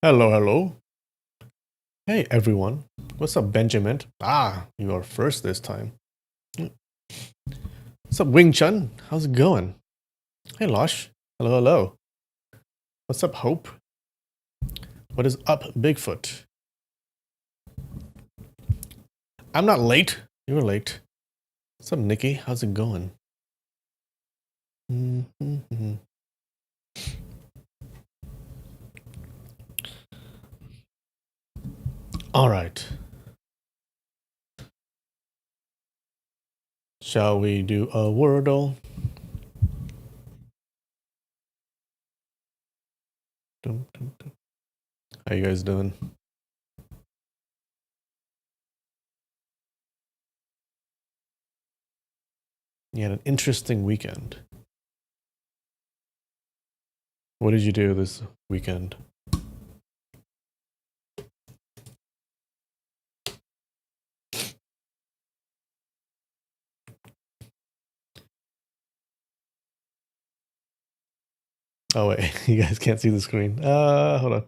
Hello, hello. Hey, everyone. What's up, Benjamin? Ah, you are first this time. What's up, Wing Chun? How's it going? Hey, Losh. Hello, hello. What's up, Hope? What is up, Bigfoot? I'm not late. You were late. What's up, Nikki? How's it going? All right. Shall we do a Wordle? How you guys doing? You had an interesting weekend. What did you do this weekend? Oh wait, you guys can't see the screen. Hold on.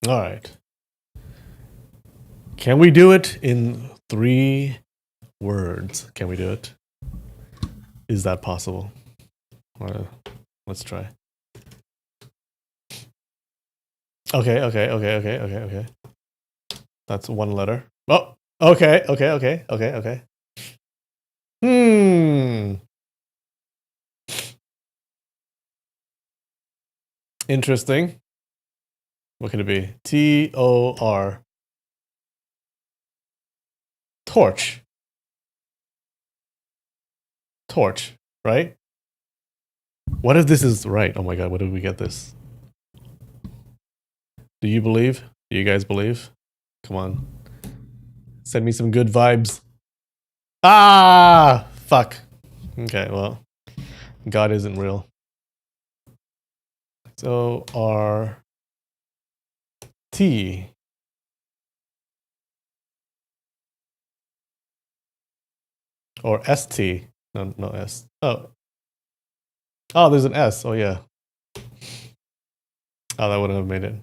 All right. Can we do it in 3 words? Can we do it? Is that possible? Let's try. Okay. That's 1 letter. Oh, okay. Interesting. What could it be? T-O-R. Torch. Torch, right? What if this is right? Oh my god, what did we get this? Do you believe? Do you guys believe? Come on. Send me some good vibes. Ah! Fuck. Okay, well. God isn't real. So R T. Or ST. No S. Oh. Oh, there's an S. Oh yeah. Oh, that wouldn't have made it.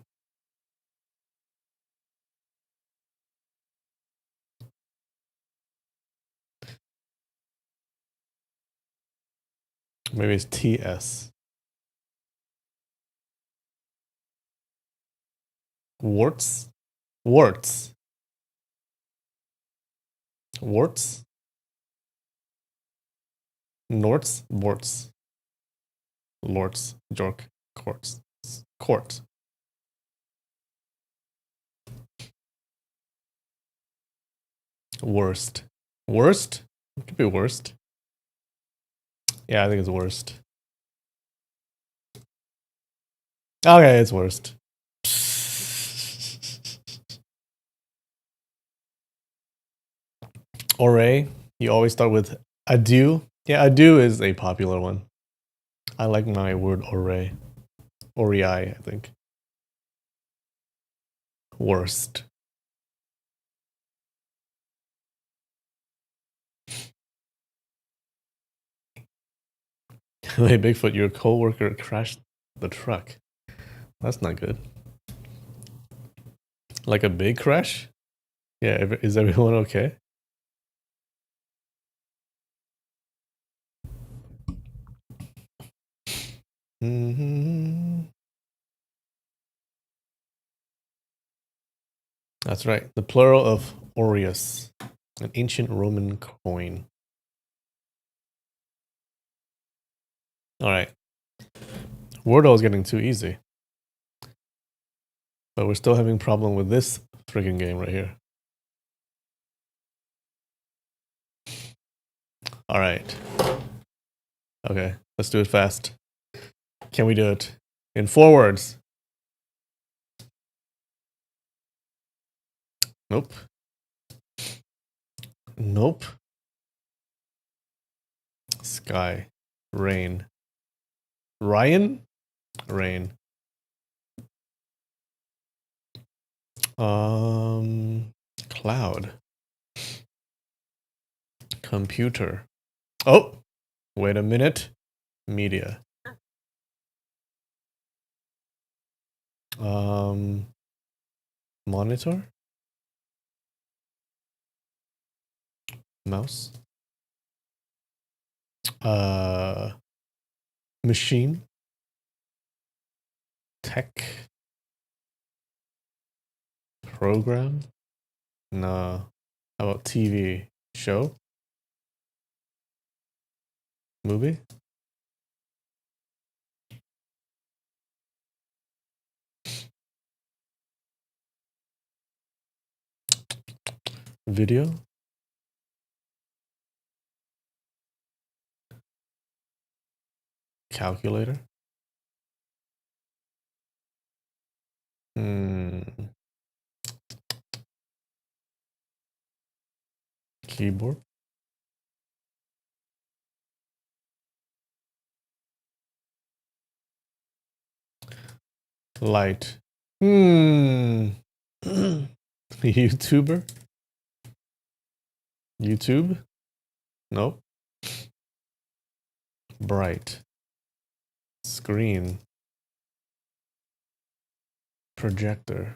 Maybe it's TS. Warts? Warts. Warts? Norts? Warts. Lorts. Jork. Courts. Court. Worst. Worst? It could be worst. Yeah, I think it's worst. Okay, it's worst. Ore. You always start with adieu. Yeah, adieu is a popular one. I like my word ore. Orei, I think. Worst. Hey, Bigfoot, your coworker crashed the truck. That's not good. Like a big crash? Yeah, is everyone okay? That's right. The plural of aureus, an ancient Roman coin. All right. Wordle is getting too easy. But we're still having problem with this friggin' game right here. All right. Okay, let's do it fast. Can we do it in 4 words? Nope. Nope. Sky. Rain. Ryan? Rain. Cloud. Computer. Oh, wait a minute. Media. Monitor. Mouse. Machine. Tech. Program. No. How about TV? Show? Movie? Video? Calculator? Keyboard? Light. YouTuber? YouTube? Nope. Bright. Screen. Projector.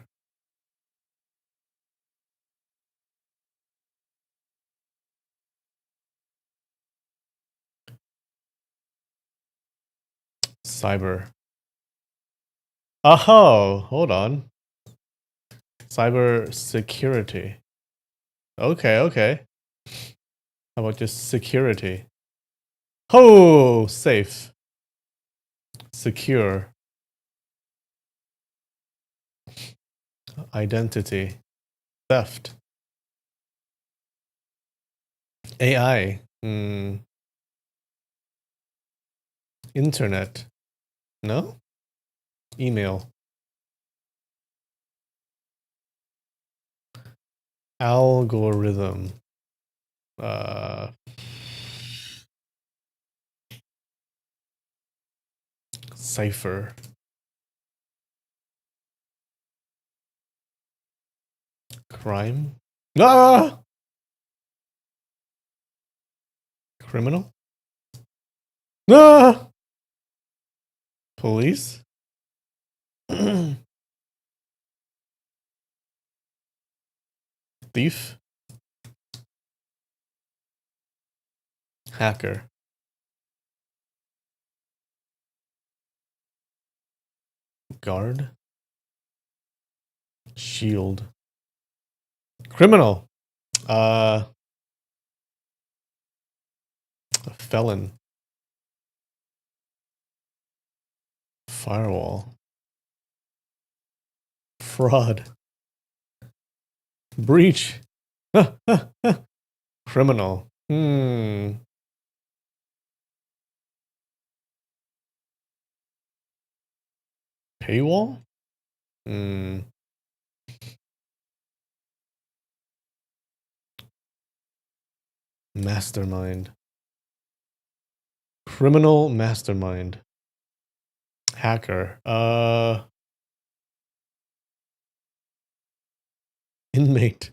Cyber. Oh, hold on. Cyber security. Okay, okay. How about just security? Oh, safe. Secure. Identity. Theft. AI. Internet. No? Email. Algorithm. Cipher. Crime. Ah! Criminal. Ah! Police. Thief. Hacker. Guard. Shield. Criminal. A felon. Firewall. Fraud. Breach. Criminal. Paywall? Mastermind. Criminal mastermind. Hacker. Inmate.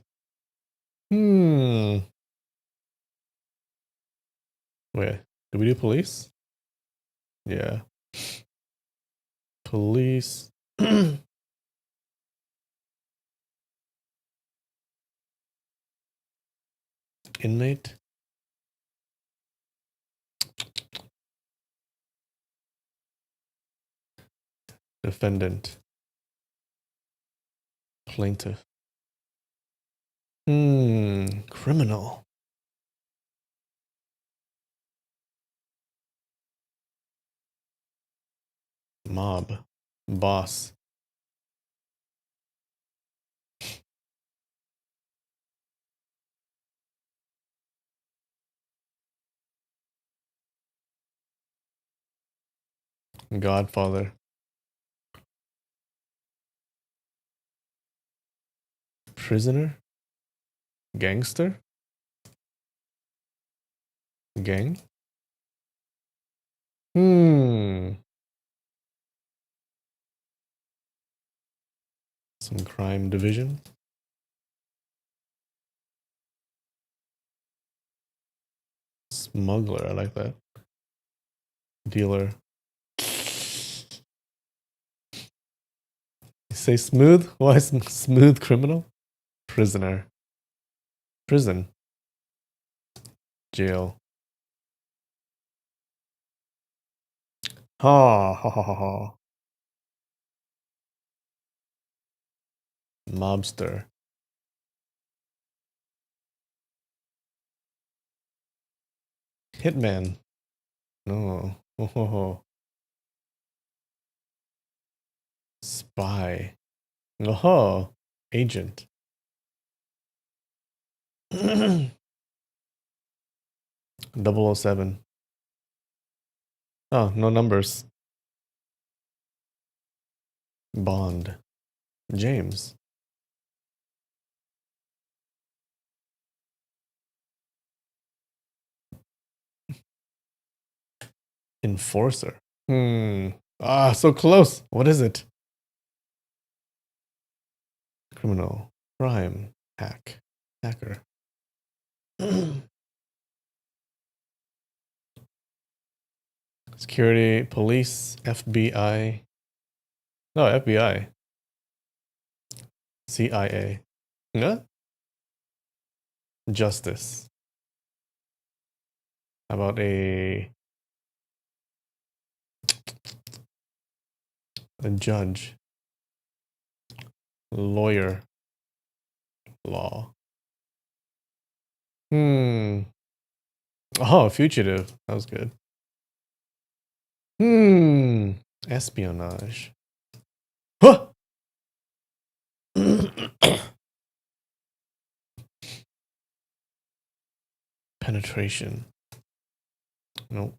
Wait, did we do police? Yeah. Police. Inmate. Defendant. Plaintiff. Criminal. Mob. Boss. Godfather. Prisoner. Gangster. Gang. Some crime division. Smuggler, I like that. Dealer. You say smooth? Why smooth criminal? Prisoner. Prison. Jail. Ha ha ha ha ha. Mobster. Hitman. No. Oh, ho, ho. Spy. Oh, agent. 007. Oh, no numbers. Bond. James. Enforcer. Ah, so close. What is it? Criminal. Crime. Hack. Hacker. Security. Police. FBI. No, FBI. CIA. Yeah? Justice. How about a judge? Lawyer. Law. Oh, fugitive. That was good. Espionage. Huh! Penetration. Nope.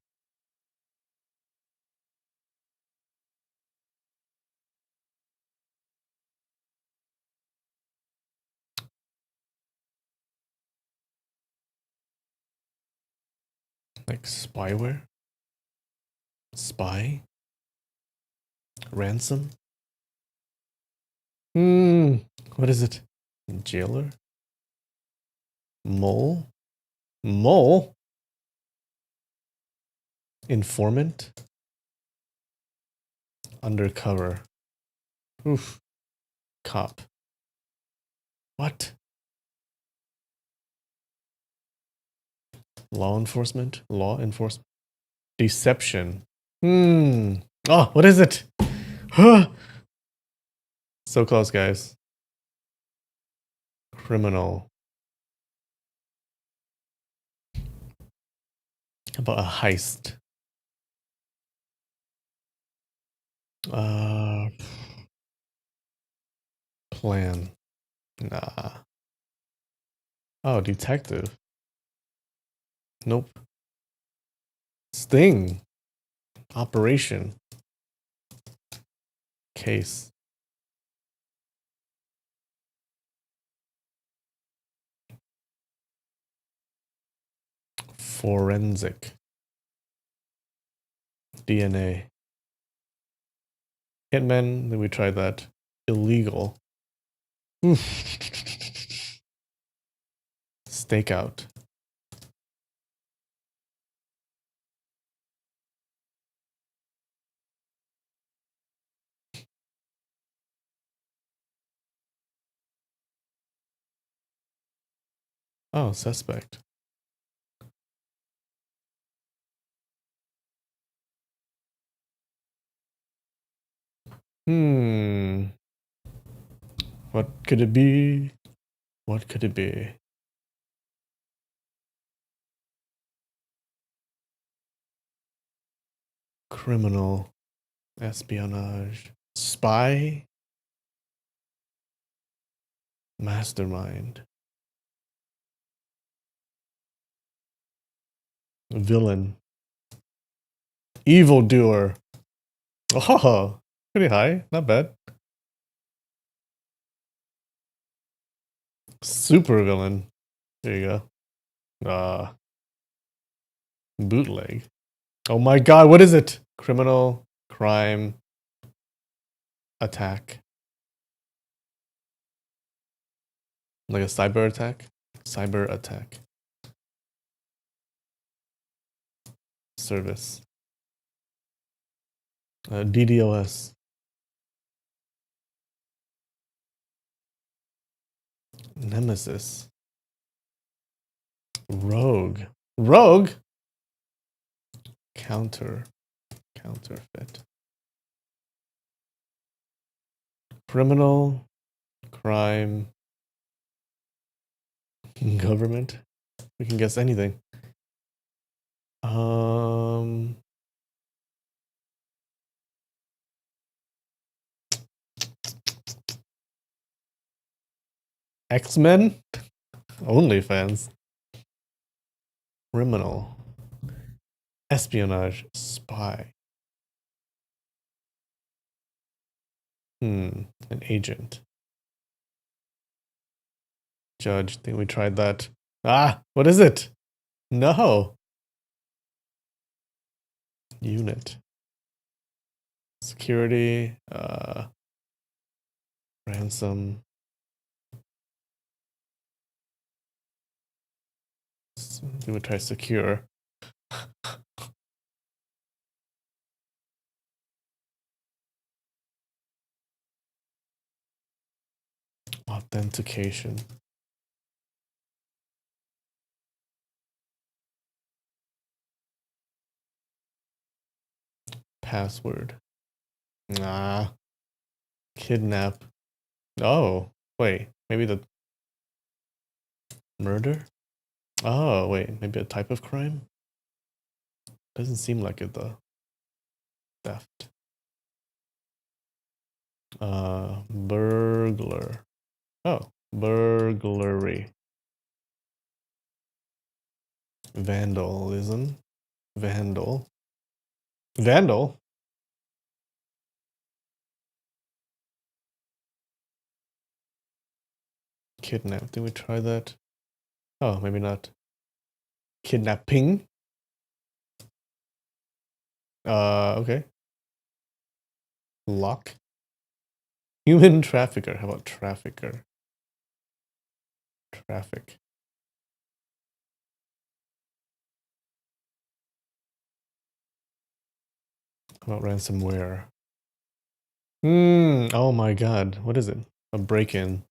Like spyware? Spy? Ransom? What is it? Jailer? Mole? Mole? Informant? Undercover. Oof. Cop. What? Law enforcement? Law enforcement? Deception. Oh, what is it? So close, guys. Criminal. How about a heist? Plan. Nah. Oh, detective. Nope. Sting. Operation. Case. Forensic. DNA. Hitman, then we tried that. Illegal. Stakeout. Oh, suspect. What could it be? What could it be? Criminal. Espionage. Spy. Mastermind. Villain. Evildoer. Oh, pretty high. Not bad. Super villain. There you go. Bootleg. Oh my god, what is it? Criminal, crime, attack. Like a cyber attack? Cyber attack. service. DDoS. Nemesis. Rogue. Rogue? Counterfeit. Criminal. Crime. Government. We can guess anything. X-Men? OnlyFans. Criminal. Espionage. Spy. An agent. Judge. Think we tried that. Ah, what is it? No. Unit. Security. Ransom. We would try secure. Authentication. Password. Ah. Kidnap. Oh, wait. Maybe the murder? Oh, wait. Maybe a type of crime? Doesn't seem like it though. Theft. Burglar. Oh, burglary. Vandalism. Vandal. Vandal? Kidnap. Did we try that? Oh, maybe not. Kidnapping? Okay. Lock. Human trafficker. How about trafficker? Traffic. How about ransomware? Oh my god. What is it? A break-in.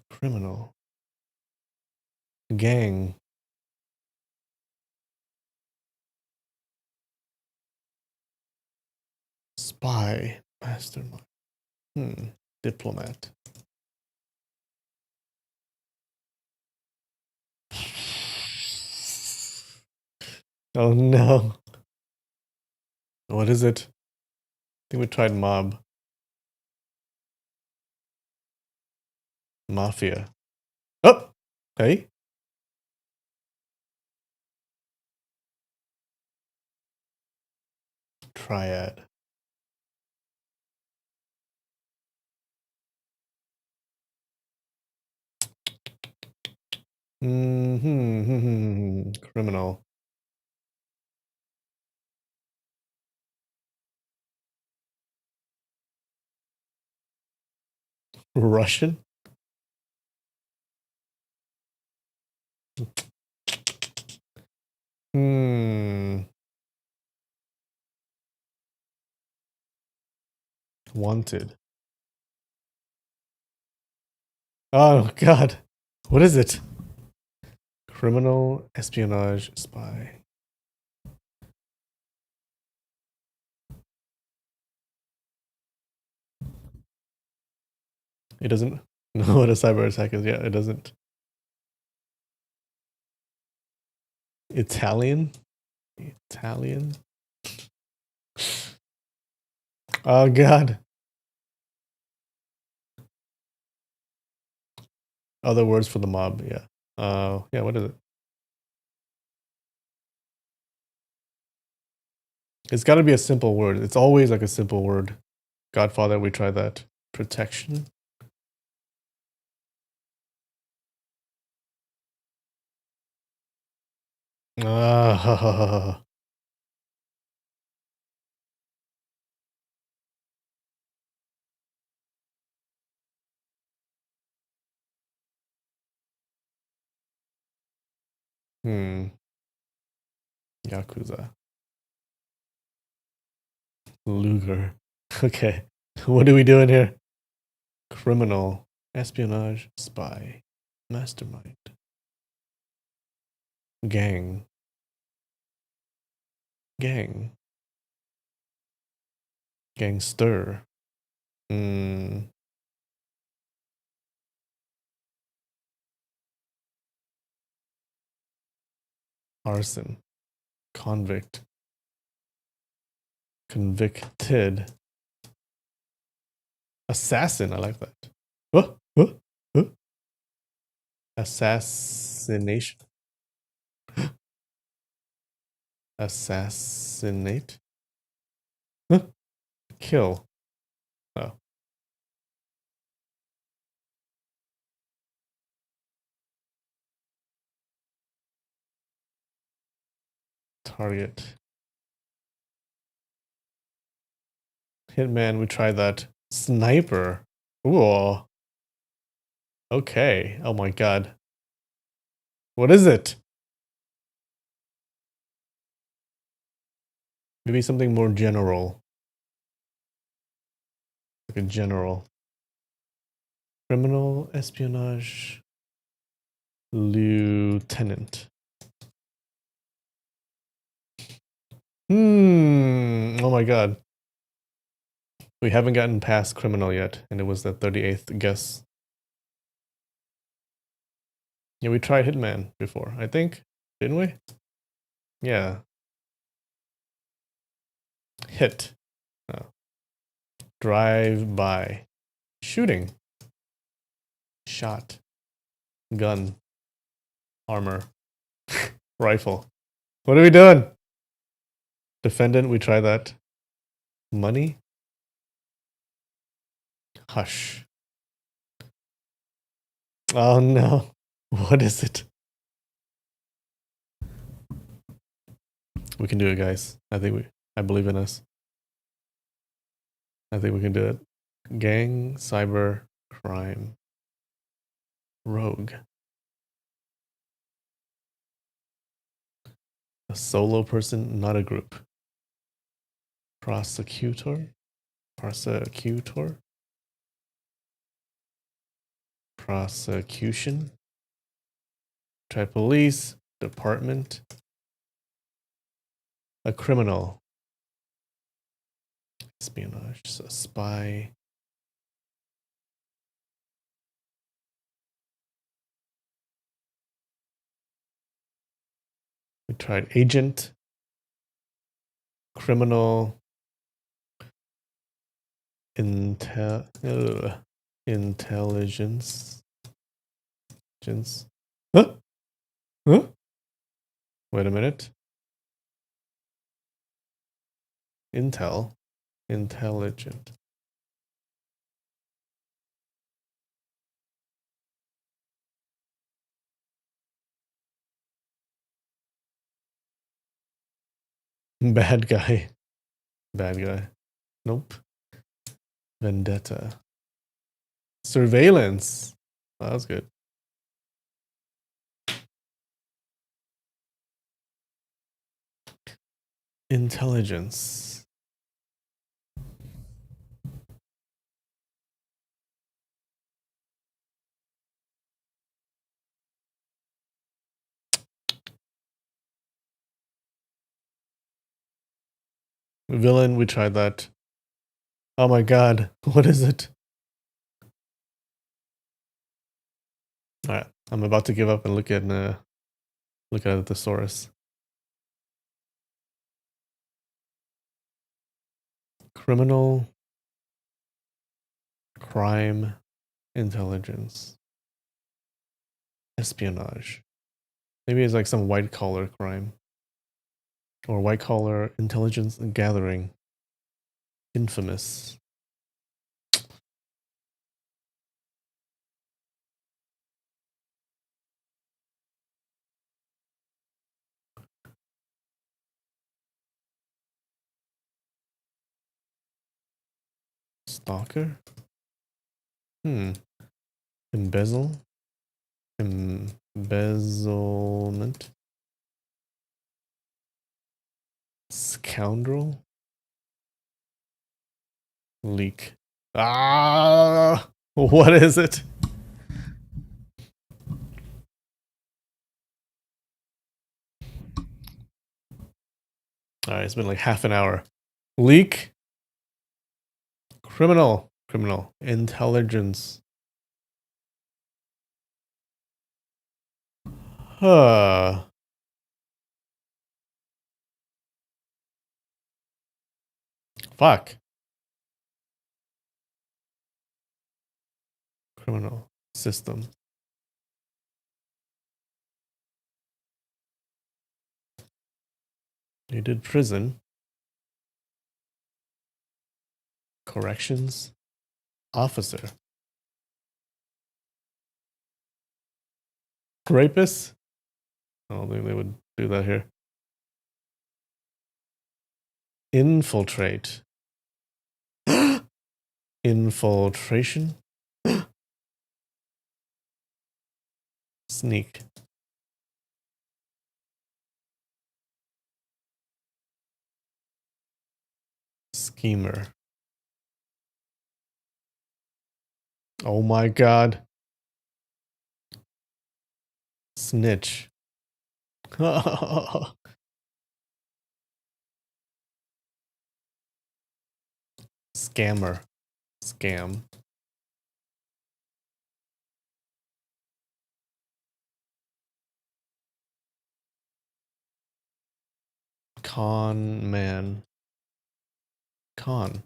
Criminal. Gang. Spy. Mastermind. Diplomat. Oh no. What is it? I think we tried mob. Mafia. Oh! Hey? Triad. Criminal. Russian? Wanted. Oh god. What is it? Criminal, espionage, spy. It doesn't know what a cyber attack is. Yeah, it doesn't. Italian? Italian? Oh god. Other words for the mob, yeah. Yeah, what is it? It's gotta be a simple word. It's always like a simple word. Godfather, we tried that. Protection? Ah, Yakuza. Luger. Okay. What are we doing here? Criminal. Espionage. Spy. Mastermind. Gang. Gang. Gangster. Arson. Convict. Convicted. Assassin. I like that. Huh? Huh? Huh? Assassination. Assassinate. Huh? Kill. Oh. Target. Hitman, we tried that. Sniper. Ooh. Okay. Oh my god. What is it? Maybe something more general. Like a general. Criminal espionage. Lieutenant. Oh my god. We haven't gotten past criminal yet, and it was the 38th guess. Yeah, we tried Hitman before, I think. Didn't we? Yeah. Hit. Oh. Drive by. Shooting. Shot. Gun. Armor. Rifle. What are we doing? Defendant, we try that. Money. Hush. Oh no. What is it? We can do it, guys. I believe in us. I think we can do it. Gang, cyber, crime. Rogue. A solo person, not a group. Prosecutor. Prosecutor. Prosecution. Try police. Department. A criminal. Espionage. A spy. We tried agent. Criminal. Intelligence. Huh? Huh? Wait a minute. Intel. Intelligent. Bad guy. Bad guy. Nope. Vendetta. Surveillance. Oh, that was good. Intelligence. Villain, we tried that. Oh my god. What is it? Alright. I'm about to give up and look at the thesaurus. Criminal. Crime. Intelligence. Espionage. Maybe it's like some white collar crime. Or white collar intelligence gathering. Infamous. Stalker? Embezzle? Embezzlement? Scoundrel. Leak. Ah! What is it? Alright, it's been like half an hour. Leak. Criminal. Criminal. Intelligence. Huh. Fuck. Criminal. System. You did prison. Corrections. Officer. Rapist? I don't think they would do that here. Infiltrate. Infiltration. Sneak. Schemer. Oh my god. Snitch. Scammer. Scam. Con man. Con.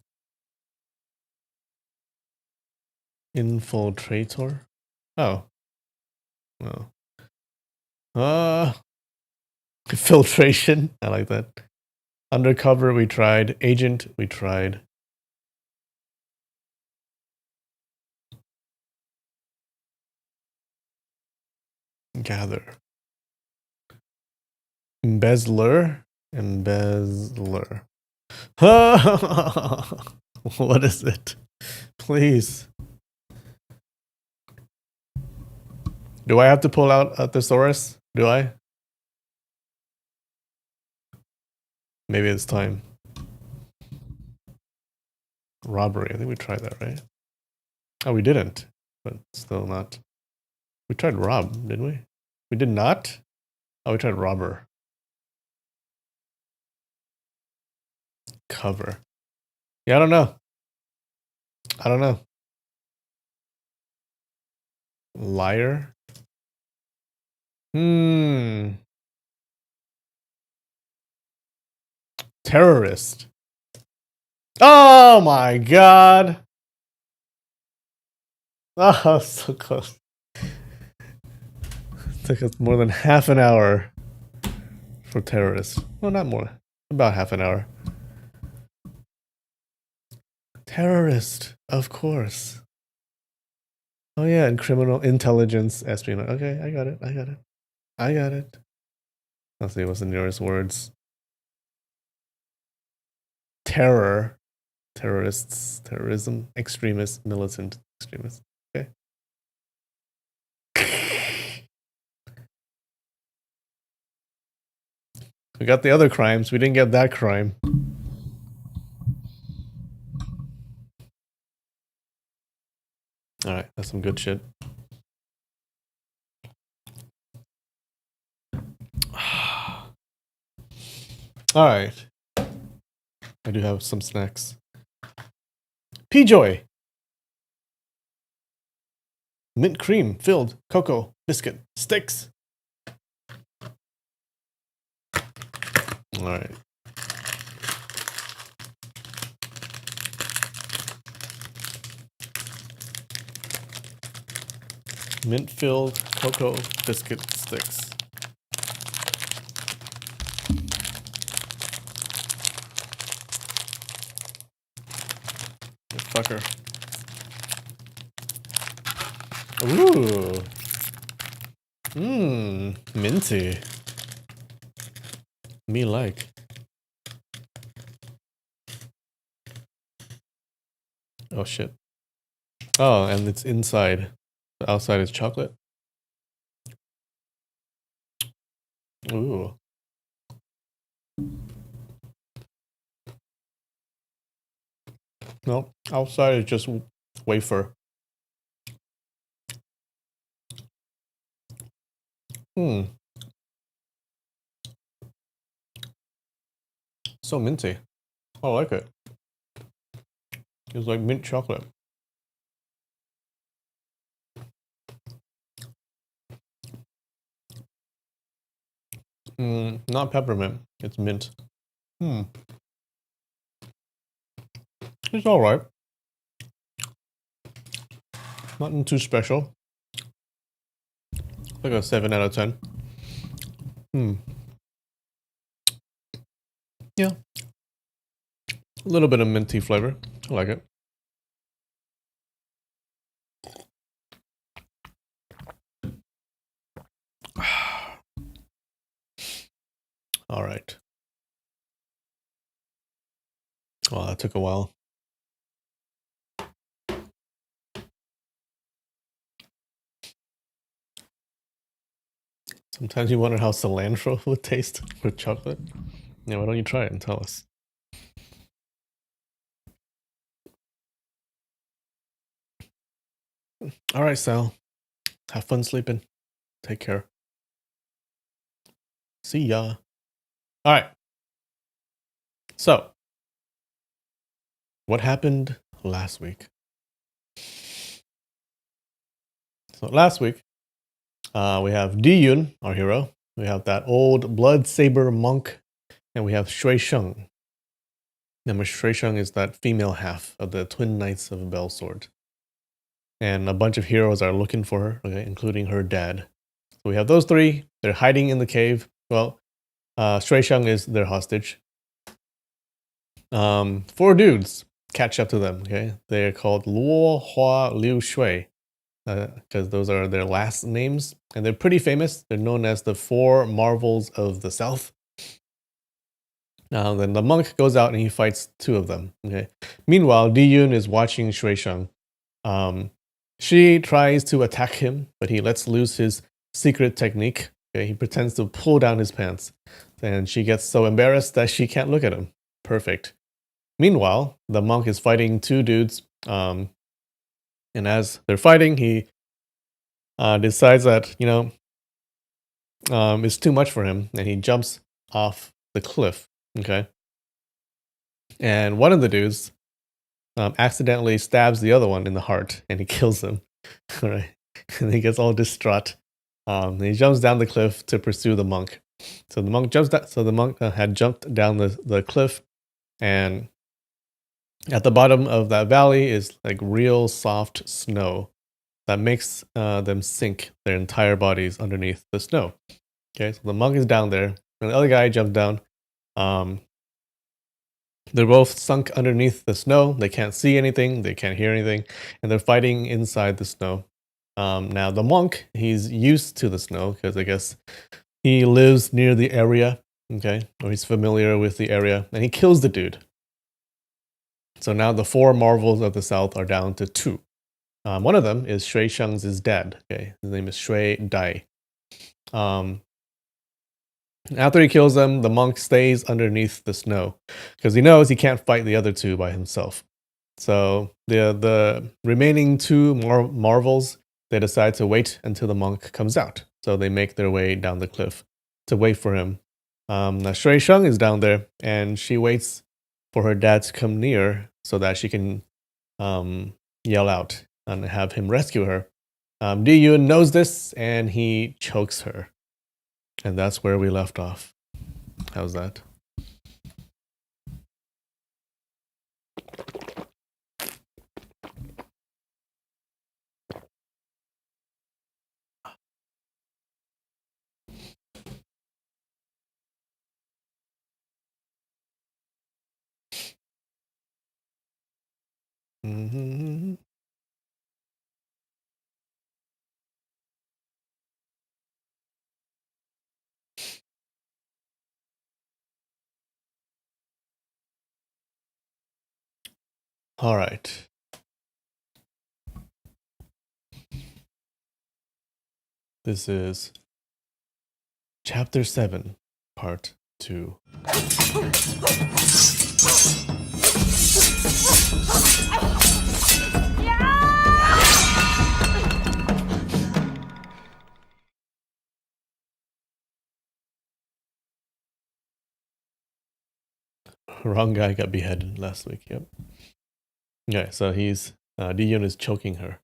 Infiltrator. Oh. No. Filtration. I like that. Undercover, we tried. Agent, we tried. Gather. Embezzler. Embezzler. What is it? Please. Do I have to pull out a thesaurus? Do I? Maybe it's time. Robbery. I think we tried that, right? Oh, we didn't. But still not. We tried rob, didn't we? We did not? Oh, we tried robber. Cover. Yeah, I don't know. I don't know. Liar. Terrorist. Oh my god. Oh, so close. It took us more than half an hour for terrorists. Well, not more. About half an hour. Terrorist, of course. Oh yeah, and criminal intelligence, espionage. Okay, I got it. I got it. I got it. Let's see what's the nearest words. Terror, terrorists, terrorism, extremist, militant, extremist. Okay. We got the other crimes. We didn't get that crime. All right, that's some good shit. All right. I do have some snacks. P-Joy. Mint cream filled cocoa biscuit sticks. All right. Mint filled cocoa biscuit sticks. You fucker. Ooh. Minty. Me like. Oh shit. Oh, and it's inside. The outside is chocolate. Ooh. No, outside is just wafer. So minty. I like it. It's like mint chocolate. Not peppermint. It's mint. It's all right. Nothing too special. Like a 7 out of 10. Yeah. A little bit of minty flavor. I like it. All right. Well, that took a while. Sometimes you wonder how cilantro would taste with chocolate. Yeah, why don't you try it and tell us? All right, Sal. Have fun sleeping. Take care. See ya. All right. So, what happened last week? So last week, we have Diyun, our hero. We have that old blood saber monk, and we have Shui Sheng. Remember, Shui Sheng is that female half of the twin knights of Bell Sword. And a bunch of heroes are looking for her, okay, including her dad. So we have those three. They're hiding in the cave. Well, Shui Sheng is their hostage. 4 dudes catch up to them, okay? They're called Luo, Hua, Liu, Shui. Because those are their last names, and they're pretty famous. They're known as the 4 marvels of the south. Now, then the monk goes out and he fights 2 of them. Okay. Meanwhile, Diyun is watching Shui Sheng. She tries to attack him, but he lets loose his secret technique. Okay. He pretends to pull down his pants, and she gets so embarrassed that she can't look at him. Perfect. Meanwhile, the monk is fighting 2 dudes. And as they're fighting, he decides that, it's too much for him, and he jumps off the cliff. Okay. And one of the dudes accidentally stabs the other one in the heart, and he kills him. All right. And he gets all distraught. And he jumps down the cliff to pursue the monk. So the monk jumps down. So the monk had jumped down the cliff, and at the bottom of that valley is like real soft snow that makes them sink their entire bodies underneath the snow. Okay, so the monk is down there, and the other guy jumps down. They're both sunk underneath the snow. They can't see anything, they can't hear anything, and they're fighting inside the snow. Now, the monk, he's used to the snow because I guess he lives near the area, okay, or he's familiar with the area, and he kills the dude. So now the 4 marvels of the south are down to 2. One of them is Shui Sheng's dad. Okay, his name is Shui Dai. After he kills them, the monk stays underneath the snow because he knows he can't fight the other 2 by himself. So the remaining 2 marvels, they decide to wait until the monk comes out. So they make their way down the cliff to wait for him. Now Shui Sheng is down there, and she waits for her dad to come near so that she can yell out and have him rescue her. Diyun knows this, and he chokes her. And that's where we left off. How's that? Mm-hmm. All right. This is Chapter 7, Part 2. wrong guy got beheaded last week. Yep. Okay, so Di Yun is choking her.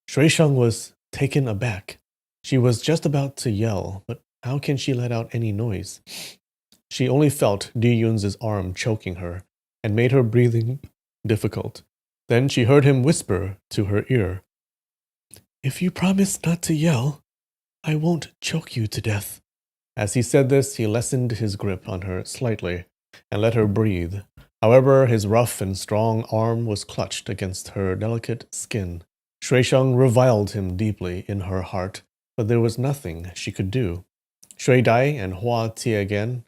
Shui Sheng was taken aback. She was just about to yell, but how can she let out any noise? She only felt Di Yun's arm choking her and made her breathing difficult. Then she heard him whisper to her ear, "If you promise not to yell, I won't choke you to death." As he said this, he lessened his grip on her slightly and let her breathe. However, his rough and strong arm was clutched against her delicate skin. Shui Sheng reviled him deeply in her heart, but there was nothing she could do. Shui Dai and Hua Tiangen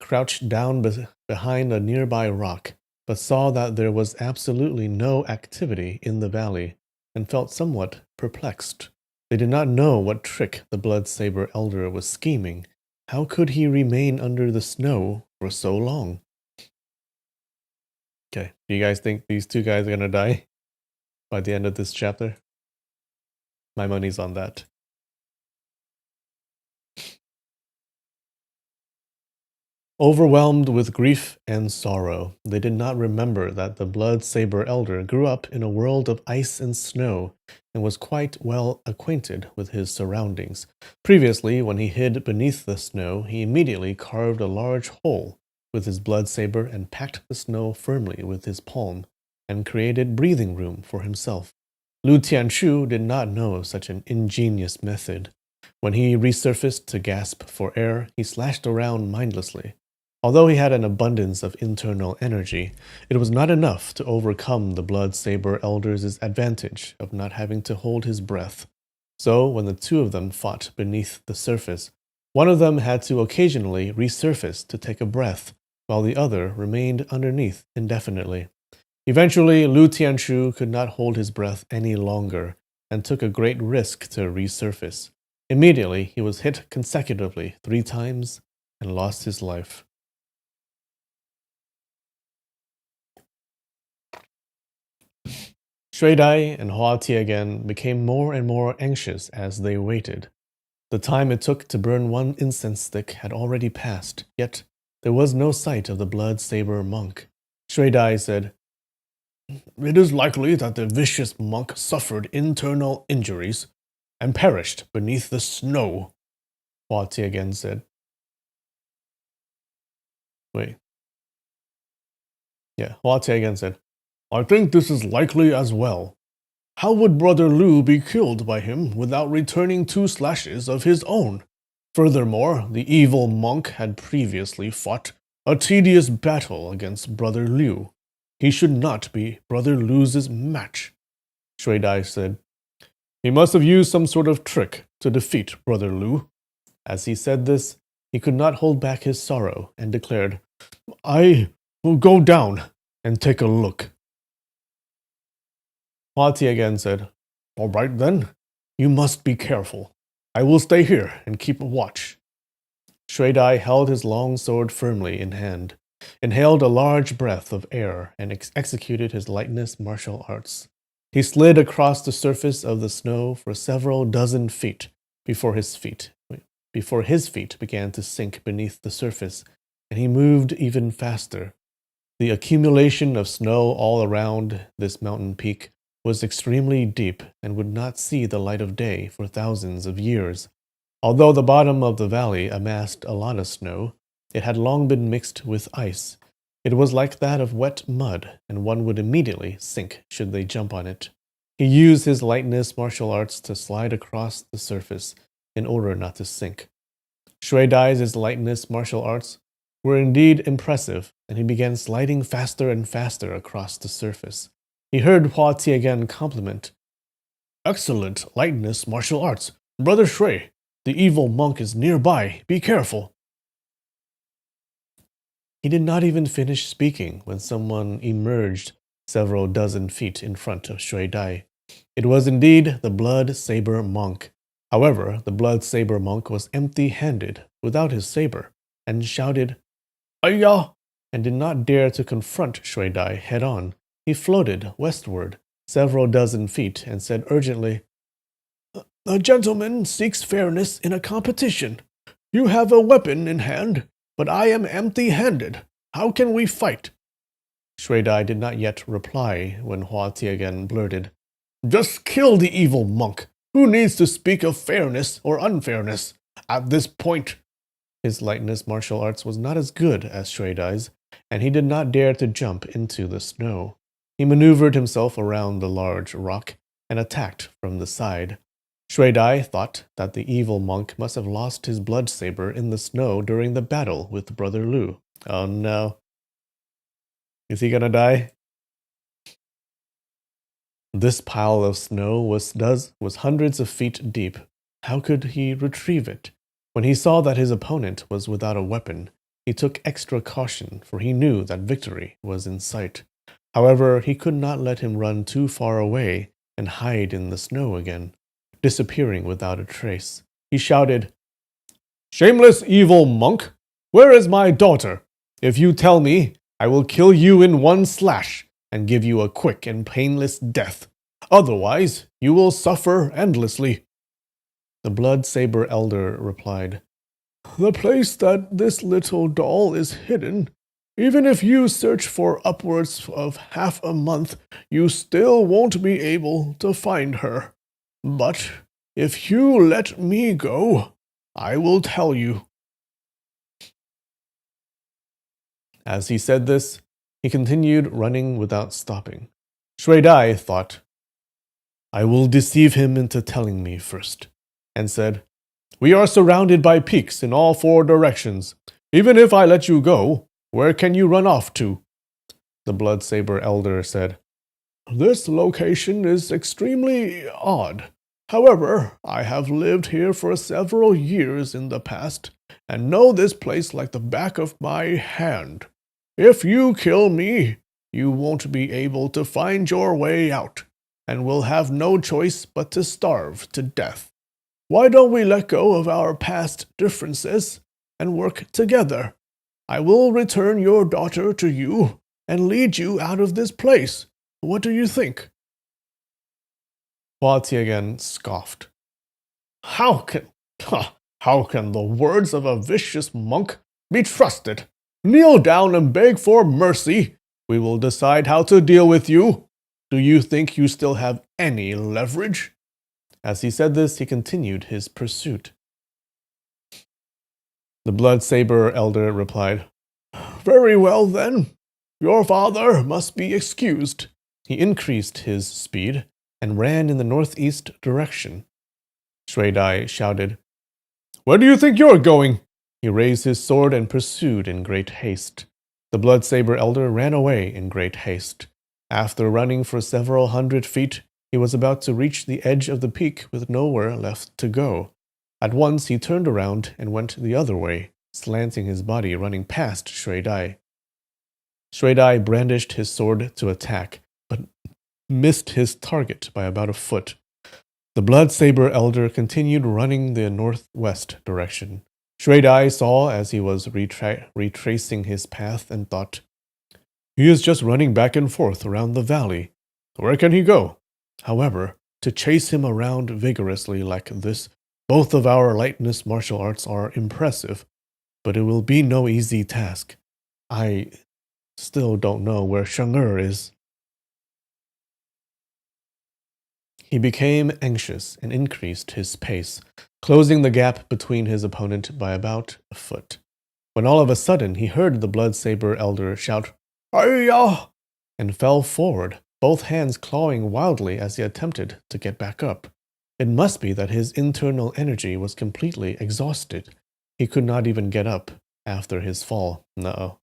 crouched down behind a nearby rock, but saw that there was absolutely no activity in the valley, and felt somewhat perplexed. They did not know what trick the Blood Saber Elder was scheming. How could he remain under the snow for so long? Okay, do you guys think these two guys are gonna die by the end of this chapter? My money's on that. Overwhelmed with grief and sorrow, they did not remember that the Blood Saber Elder grew up in a world of ice and snow and was quite well acquainted with his surroundings. Previously, when he hid beneath the snow, he immediately carved a large hole with his blood saber and packed the snow firmly with his palm and created breathing room for himself. Lu Tianshu did not know of such an ingenious method. When he resurfaced to gasp for air, he slashed around mindlessly. Although he had an abundance of internal energy, it was not enough to overcome the Blood Saber Elder's advantage of not having to hold his breath. So, when the two of them fought beneath the surface, one of them had to occasionally resurface to take a breath, while the other remained underneath indefinitely. Eventually, Lu Tianshu could not hold his breath any longer and took a great risk to resurface. Immediately, he was hit consecutively 3 times and lost his life. Shui Dai and Hua Tiangen became more and more anxious as they waited. The time it took to burn one incense stick had already passed, yet there was no sight of the Blood Saber monk. Shui Dai said, "It is likely that the vicious monk suffered internal injuries and perished beneath the snow." Hua Tiangen said, "Wait." Yeah, Hua Tiangen said, "I think this is likely as well. How would Brother Lu be killed by him without returning 2 slashes of his own? Furthermore, the evil monk had previously fought a tedious battle against Brother Liu. He should not be Brother Lu's match." Shui Dai said, "He must have used some sort of trick to defeat Brother Lu." As he said this, he could not hold back his sorrow and declared, "I will go down and take a look." Hua again said, "All right then, you must be careful. I will stay here and keep watch." Shui Dai held his long sword firmly in hand, inhaled a large breath of air, and executed his lightness martial arts. He slid across the surface of the snow for several dozen feet before his feet began to sink beneath the surface, and he moved even faster. The accumulation of snow all around this mountain peak was extremely deep and would not see the light of day for thousands of years. Although the bottom of the valley amassed a lot of snow, it had long been mixed with ice. It was like that of wet mud, and one would immediately sink should they jump on it. He used his lightness martial arts to slide across the surface in order not to sink. Shui Dai's lightness martial arts were indeed impressive, and he began sliding faster and faster across the surface. He heard Hua Tiangen compliment, "Excellent lightness martial arts, Brother Shui. The evil monk is nearby. Be careful." He did not even finish speaking when someone emerged several dozen feet in front of Shui Dai. It was indeed the Blood Saber monk. However, the Blood Saber monk was empty-handed, without his saber, and shouted, "Ayya!" and did not dare to confront Shui Dai head-on. He floated westward several dozen feet and said urgently, "A gentleman seeks fairness in a competition. You have a weapon in hand, but I am empty-handed. How can we fight? Shui Dai did not yet reply when Hua Tiagen blurted, Just kill the evil monk. Who needs to speak of fairness or unfairness? At this point, his lightness martial arts was not as good as Shui Dai's, and he did not dare to jump into the snow. He maneuvered himself around the large rock and attacked from the side. Shui Dai thought that the evil monk must have lost his blood saber in the snow during the battle with Brother Lu. Oh no. Is he gonna die? This pile of snow was hundreds of feet deep. How could he retrieve it? When he saw that his opponent was without a weapon, he took extra caution, for he knew that victory was in sight. However, he could not let him run too far away and hide in the snow again, disappearing without a trace. He shouted, Shameless evil monk! Where is my daughter? If you tell me, I will kill you in one slash and give you a quick and painless death. Otherwise, you will suffer endlessly. The blood saber elder replied, The place that this little doll is hidden, even if you search for upwards of half a month, you still won't be able to find her. But if you let me go, I will tell you. As he said this, he continued running without stopping. Shui Dai thought, I will deceive him into telling me first, and said, We are surrounded by peaks in all 4 directions. Even if I let you go, where can you run off to? The blood saber elder said, This location is extremely odd. However, I have lived here for several years in the past, and know this place like the back of my hand. If you kill me, you won't be able to find your way out, and will have no choice but to starve to death. Why don't we let go of our past differences and work together? I will return your daughter to you and lead you out of this place. What do you think? Hua Tiagen scoffed. How can the words of a vicious monk be trusted? Kneel down and beg for mercy. We will decide how to deal with you. Do you think you still have any leverage? As he said this, he continued his pursuit. The blood saber elder replied, Very well then. Your father must be excused. He increased his speed and ran in the northeast direction. Shui Dai shouted, Where do you think you're going? He raised his sword and pursued in great haste. The blood saber elder ran away in great haste. After running for several hundred feet, he was about to reach the edge of the peak with nowhere left to go. At once he turned around and went the other way, slanting his body running past Shui Dai. Shui Dai brandished his sword to attack, but missed his target by about a foot. The blood saber elder continued running the northwest direction. Shui Dai saw as he was retracing his path and thought, He is just running back and forth around the valley. Where can he go? However, to chase him around vigorously like this, both of our lightness martial arts are impressive, but it will be no easy task. I still don't know where Sheng'er is. He became anxious and increased his pace, closing the gap between his opponent by about a foot. When all of a sudden he heard the blood saber elder shout, Hi-ya! And fell forward, both hands clawing wildly as he attempted to get back up. It must be that his internal energy was completely exhausted. He could not even get up after his fall. No.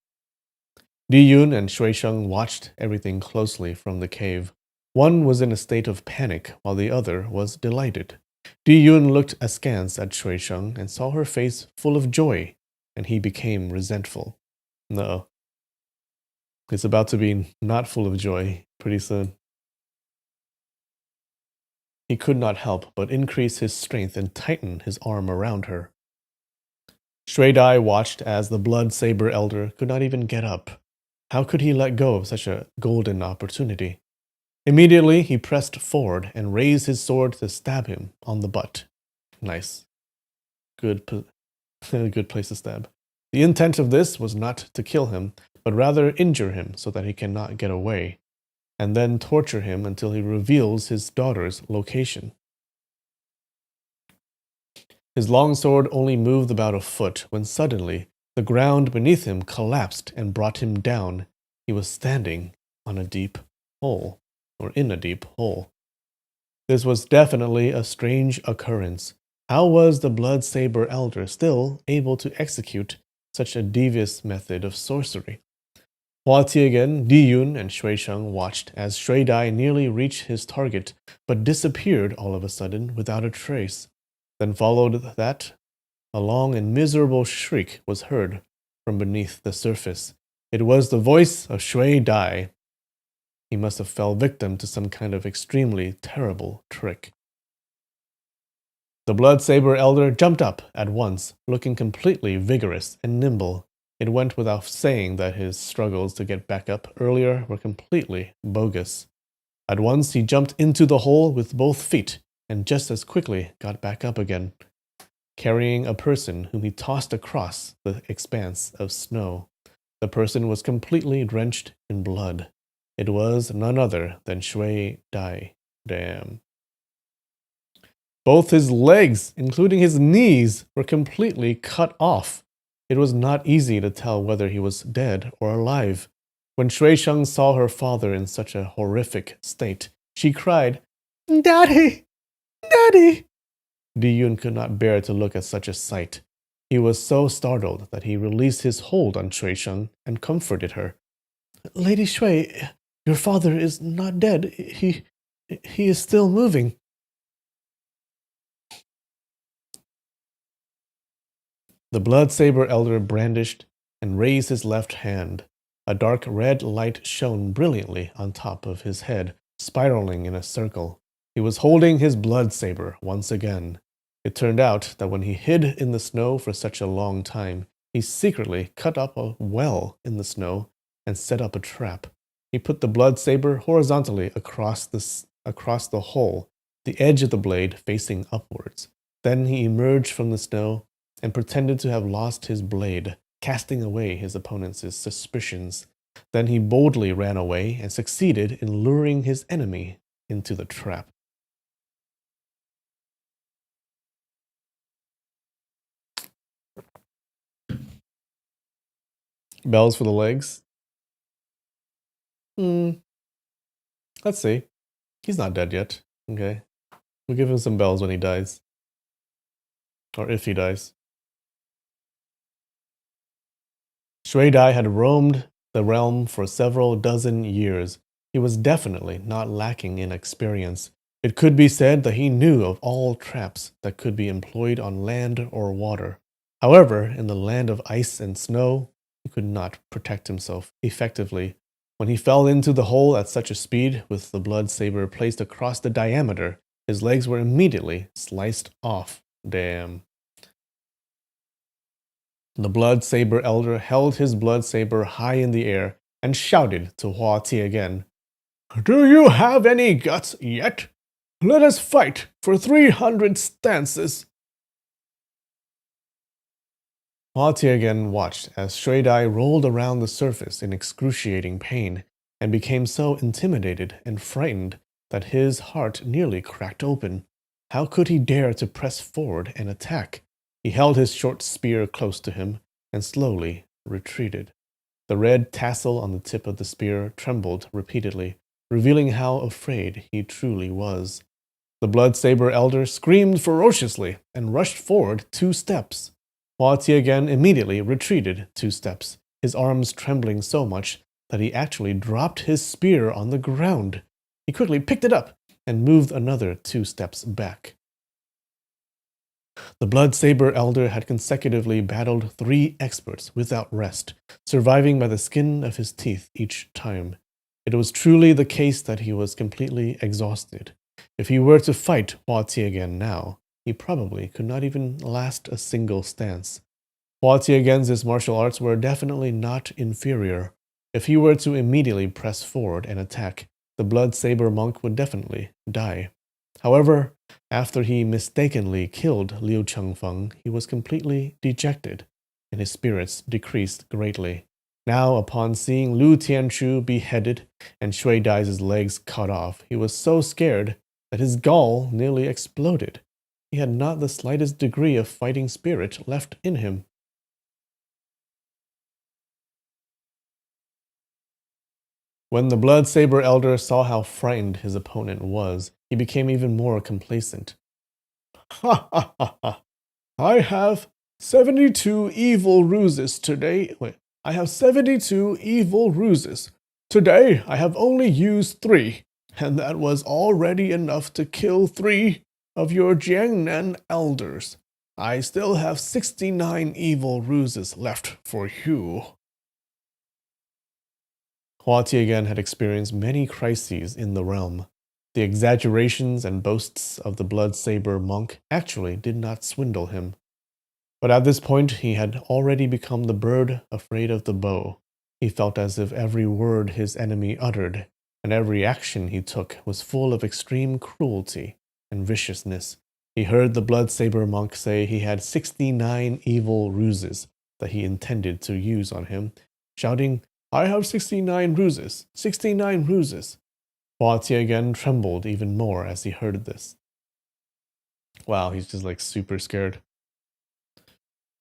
Di Yun and Shui Sheng watched everything closely from the cave. One was in a state of panic, while the other was delighted. Di Yun looked askance at Shui Sheng and saw her face full of joy, and he became resentful. No. It's about to be not full of joy pretty soon. He could not help but increase his strength and tighten his arm around her. Shui Dai watched as the blood saber elder could not even get up. How could he let go of such a golden opportunity? Immediately, he pressed forward and raised his sword to stab him on the butt. Nice. Good place to stab. The intent of this was not to kill him, but rather injure him so that he cannot get away, and then torture him until he reveals his daughter's location. His long sword only moved about a foot when suddenly the ground beneath him collapsed and brought him down. He was standing on a deep hole, or in a deep hole. This was definitely a strange occurrence. How was the Blood Saber Elder still able to execute such a devious method of sorcery? Hua Tiegen, Di Yun, and Shui Sheng watched as Shui Dai nearly reached his target, but disappeared all of a sudden without a trace. Then followed that, a long and miserable shriek was heard from beneath the surface. It was the voice of Shui Dai. He must have fell victim to some kind of extremely terrible trick. The Blood Saber Elder jumped up at once, looking completely vigorous and nimble. It went without saying that his struggles to get back up earlier were completely bogus. At once he jumped into the hole with both feet, and just as quickly got back up again, carrying a person whom he tossed across the expanse of snow. The person was completely drenched in blood. It was none other than Shui Dai. Damn. Both his legs, including his knees, were completely cut off. It was not easy to tell whether he was dead or alive. When Shui Sheng saw her father in such a horrific state, she cried, "Daddy! Daddy!" Di Yun could not bear to look at such a sight. He was so startled that he released his hold on Shui Sheng and comforted her. "Lady Shui, your father is not dead. He is still moving." The Blood Saber Elder brandished and raised his left hand. A dark red light shone brilliantly on top of his head, spiraling in a circle. He was holding his blood saber once again. It turned out that when he hid in the snow for such a long time, he secretly cut up a well in the snow and set up a trap. He put the blood saber horizontally across the hole, the edge of the blade facing upwards. Then he emerged from the snow and pretended to have lost his blade, casting away his opponent's suspicions. Then he boldly ran away and succeeded in luring his enemy into the trap. Bells for the legs? Let's see. He's not dead yet. Okay. We'll give him some bells when he dies. Or if he dies. Shui Dai had roamed the realm for several dozen years. He was definitely not lacking in experience. It could be said that he knew of all traps that could be employed on land or water. However, in the land of ice and snow, he could not protect himself effectively. When he fell into the hole at such a speed, with the blood saber placed across the diameter, his legs were immediately sliced off. Damn. The Blood Saber Elder held his blood saber high in the air and shouted to Hua Ti again, "Do you have any guts yet? Let us fight for 300 stances." Hua Ti again watched as Shui Dai rolled around the surface in excruciating pain and became so intimidated and frightened that his heart nearly cracked open. How could he dare to press forward and attack? He held his short spear close to him and slowly retreated. The red tassel on the tip of the spear trembled repeatedly, revealing how afraid he truly was. The Blood Saber Elder screamed ferociously and rushed forward 2 steps. Hua Ti again immediately retreated 2 steps, his arms trembling so much that he actually dropped his spear on the ground. He quickly picked it up and moved another 2 steps back. The Blood Saber Elder had consecutively battled 3 experts without rest, surviving by the skin of his teeth each time. It was truly the case that he was completely exhausted. If he were to fight Hua Ti again now, he probably could not even last a single stance. Hua Ti again's martial arts were definitely not inferior. If he were to immediately press forward and attack, the Blood Saber monk would definitely die. However, after he mistakenly killed Liu Chengfeng, he was completely dejected, and his spirits decreased greatly. Now, upon seeing Lu Tianchu beheaded and Shui Dai's legs cut off, he was so scared that his gall nearly exploded. He had not the slightest degree of fighting spirit left in him. When the Blood Saber Elder saw how frightened his opponent was, he became even more complacent. Ha ha ha ha! I have 72 evil ruses today. Wait, I have 72 evil ruses. Today I have only used 3, and that was already enough to kill 3 of your Jiangnan elders. I still have 69 evil ruses left for you. Hua Tiagen had experienced many crises in the realm. The exaggerations and boasts of the Blood Saber monk actually did not swindle him. But at this point, he had already become the bird afraid of the bow. He felt as if every word his enemy uttered and every action he took was full of extreme cruelty and viciousness. He heard the Blood Saber monk say he had 69 evil ruses that he intended to use on him, shouting, I have 69 ruses, 69 ruses. Hua Tiagen trembled even more as he heard this. Wow, he's just like super scared.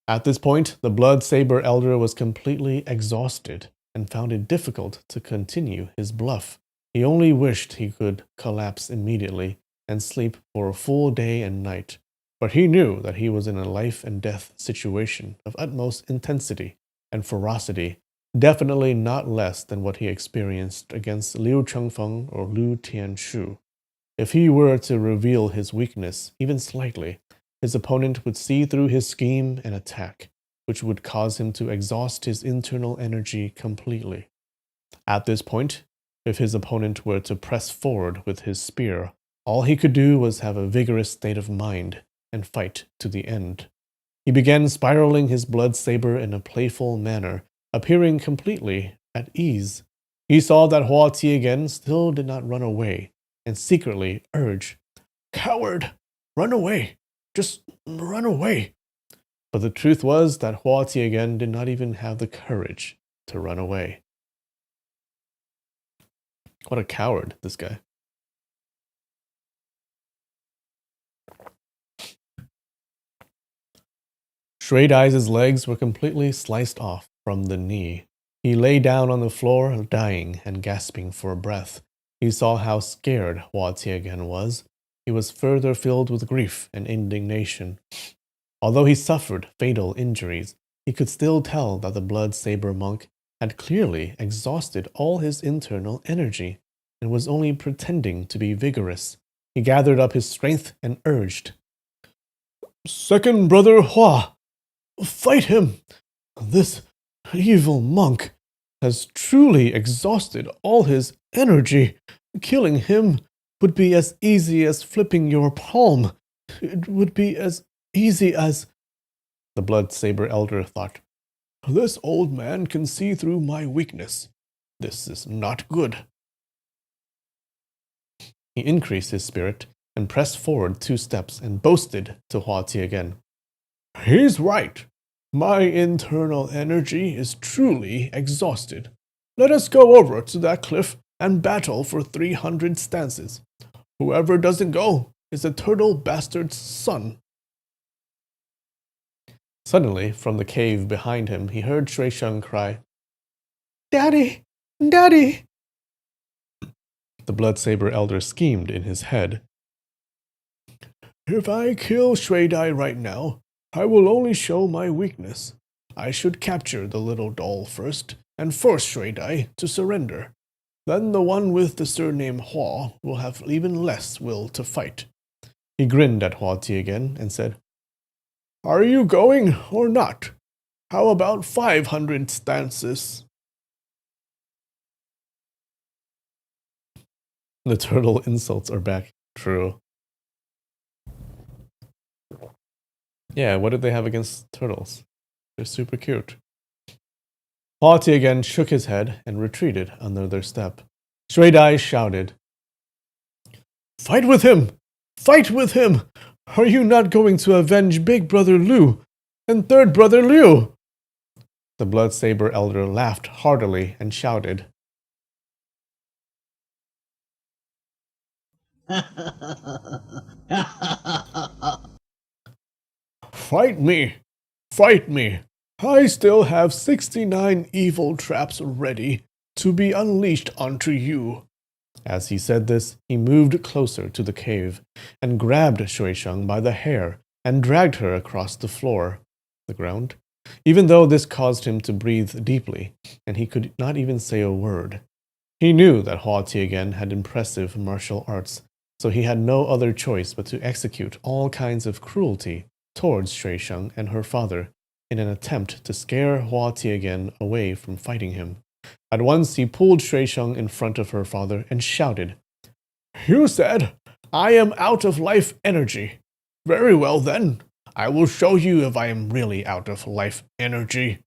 At this point, the Blood Saber Elder was completely exhausted and found it difficult to continue his bluff. He only wished he could collapse immediately and sleep for a full day and night. But he knew that he was in a life and death situation of utmost intensity and ferocity, definitely not less than what he experienced against Liu Chengfeng or Lu Tianshu. If he were to reveal his weakness, even slightly, his opponent would see through his scheme and attack, which would cause him to exhaust his internal energy completely. At this point, if his opponent were to press forward with his spear, all he could do was have a vigorous state of mind and fight to the end. He began spiraling his blood saber in a playful manner, appearing completely at ease. He saw that Hua Tiagen still did not run away, and secretly urged, Coward! Run away! Just run away! But the truth was that Hua Tiagen did not even have the courage to run away. What a coward, this guy. Shui Dai's legs were completely sliced off from the knee. He lay down on the floor, dying and gasping for breath. He saw how scared Hua Tiagen was. He was further filled with grief and indignation. Although he suffered fatal injuries, he could still tell that the Blood Saber monk had clearly exhausted all his internal energy and was only pretending to be vigorous. He gathered up his strength and urged, Second brother Hua, fight him! This evil monk has truly exhausted all his energy. Killing him would be as easy as flipping your palm. It would be as easy as... The Blood Saber Elder thought, This old man can see through my weakness. This is not good. He increased his spirit and pressed forward 2 steps and boasted to Hua Tiagen. He's right. My internal energy is truly exhausted. Let us go over to that cliff and battle for 300 stances. Whoever doesn't go is a turtle bastard's son. Suddenly, from the cave behind him, he heard Shui Sheng cry, Daddy! Daddy! The Blood Saber Elder schemed in his head. If I kill Shui Dai right now, I will only show my weakness. I should capture the little doll first and force Shui Dai to surrender. Then the one with the surname Hua will have even less will to fight. He grinned at Hua Tiagen and said, Are you going or not? How about 500 stances? The turtle insults are back. True. Yeah, what did they have against turtles? They're super cute. Hua Tiagen shook his head and retreated under their step. Shui Dai shouted, Fight with him! Fight with him! Are you not going to avenge big brother Liu and third brother Liu? The blood saber elder laughed heartily and shouted, "Fight me! Fight me! I still have 69 evil traps ready to be unleashed onto you." As he said this, he moved closer to the cave and grabbed Shuisheng by the hair and dragged her across the ground, even though this caused him to breathe deeply, and he could not even say a word. He knew that Hua Tiangen had impressive martial arts, so he had no other choice but to execute all kinds of cruelty towards Shuisheng and her father in an attempt to scare Hua Tiangen away from fighting him. At once he pulled Shuisheng in front of her father and shouted, "You said I am out of life energy. Very well then, I will show you if I am really out of life energy."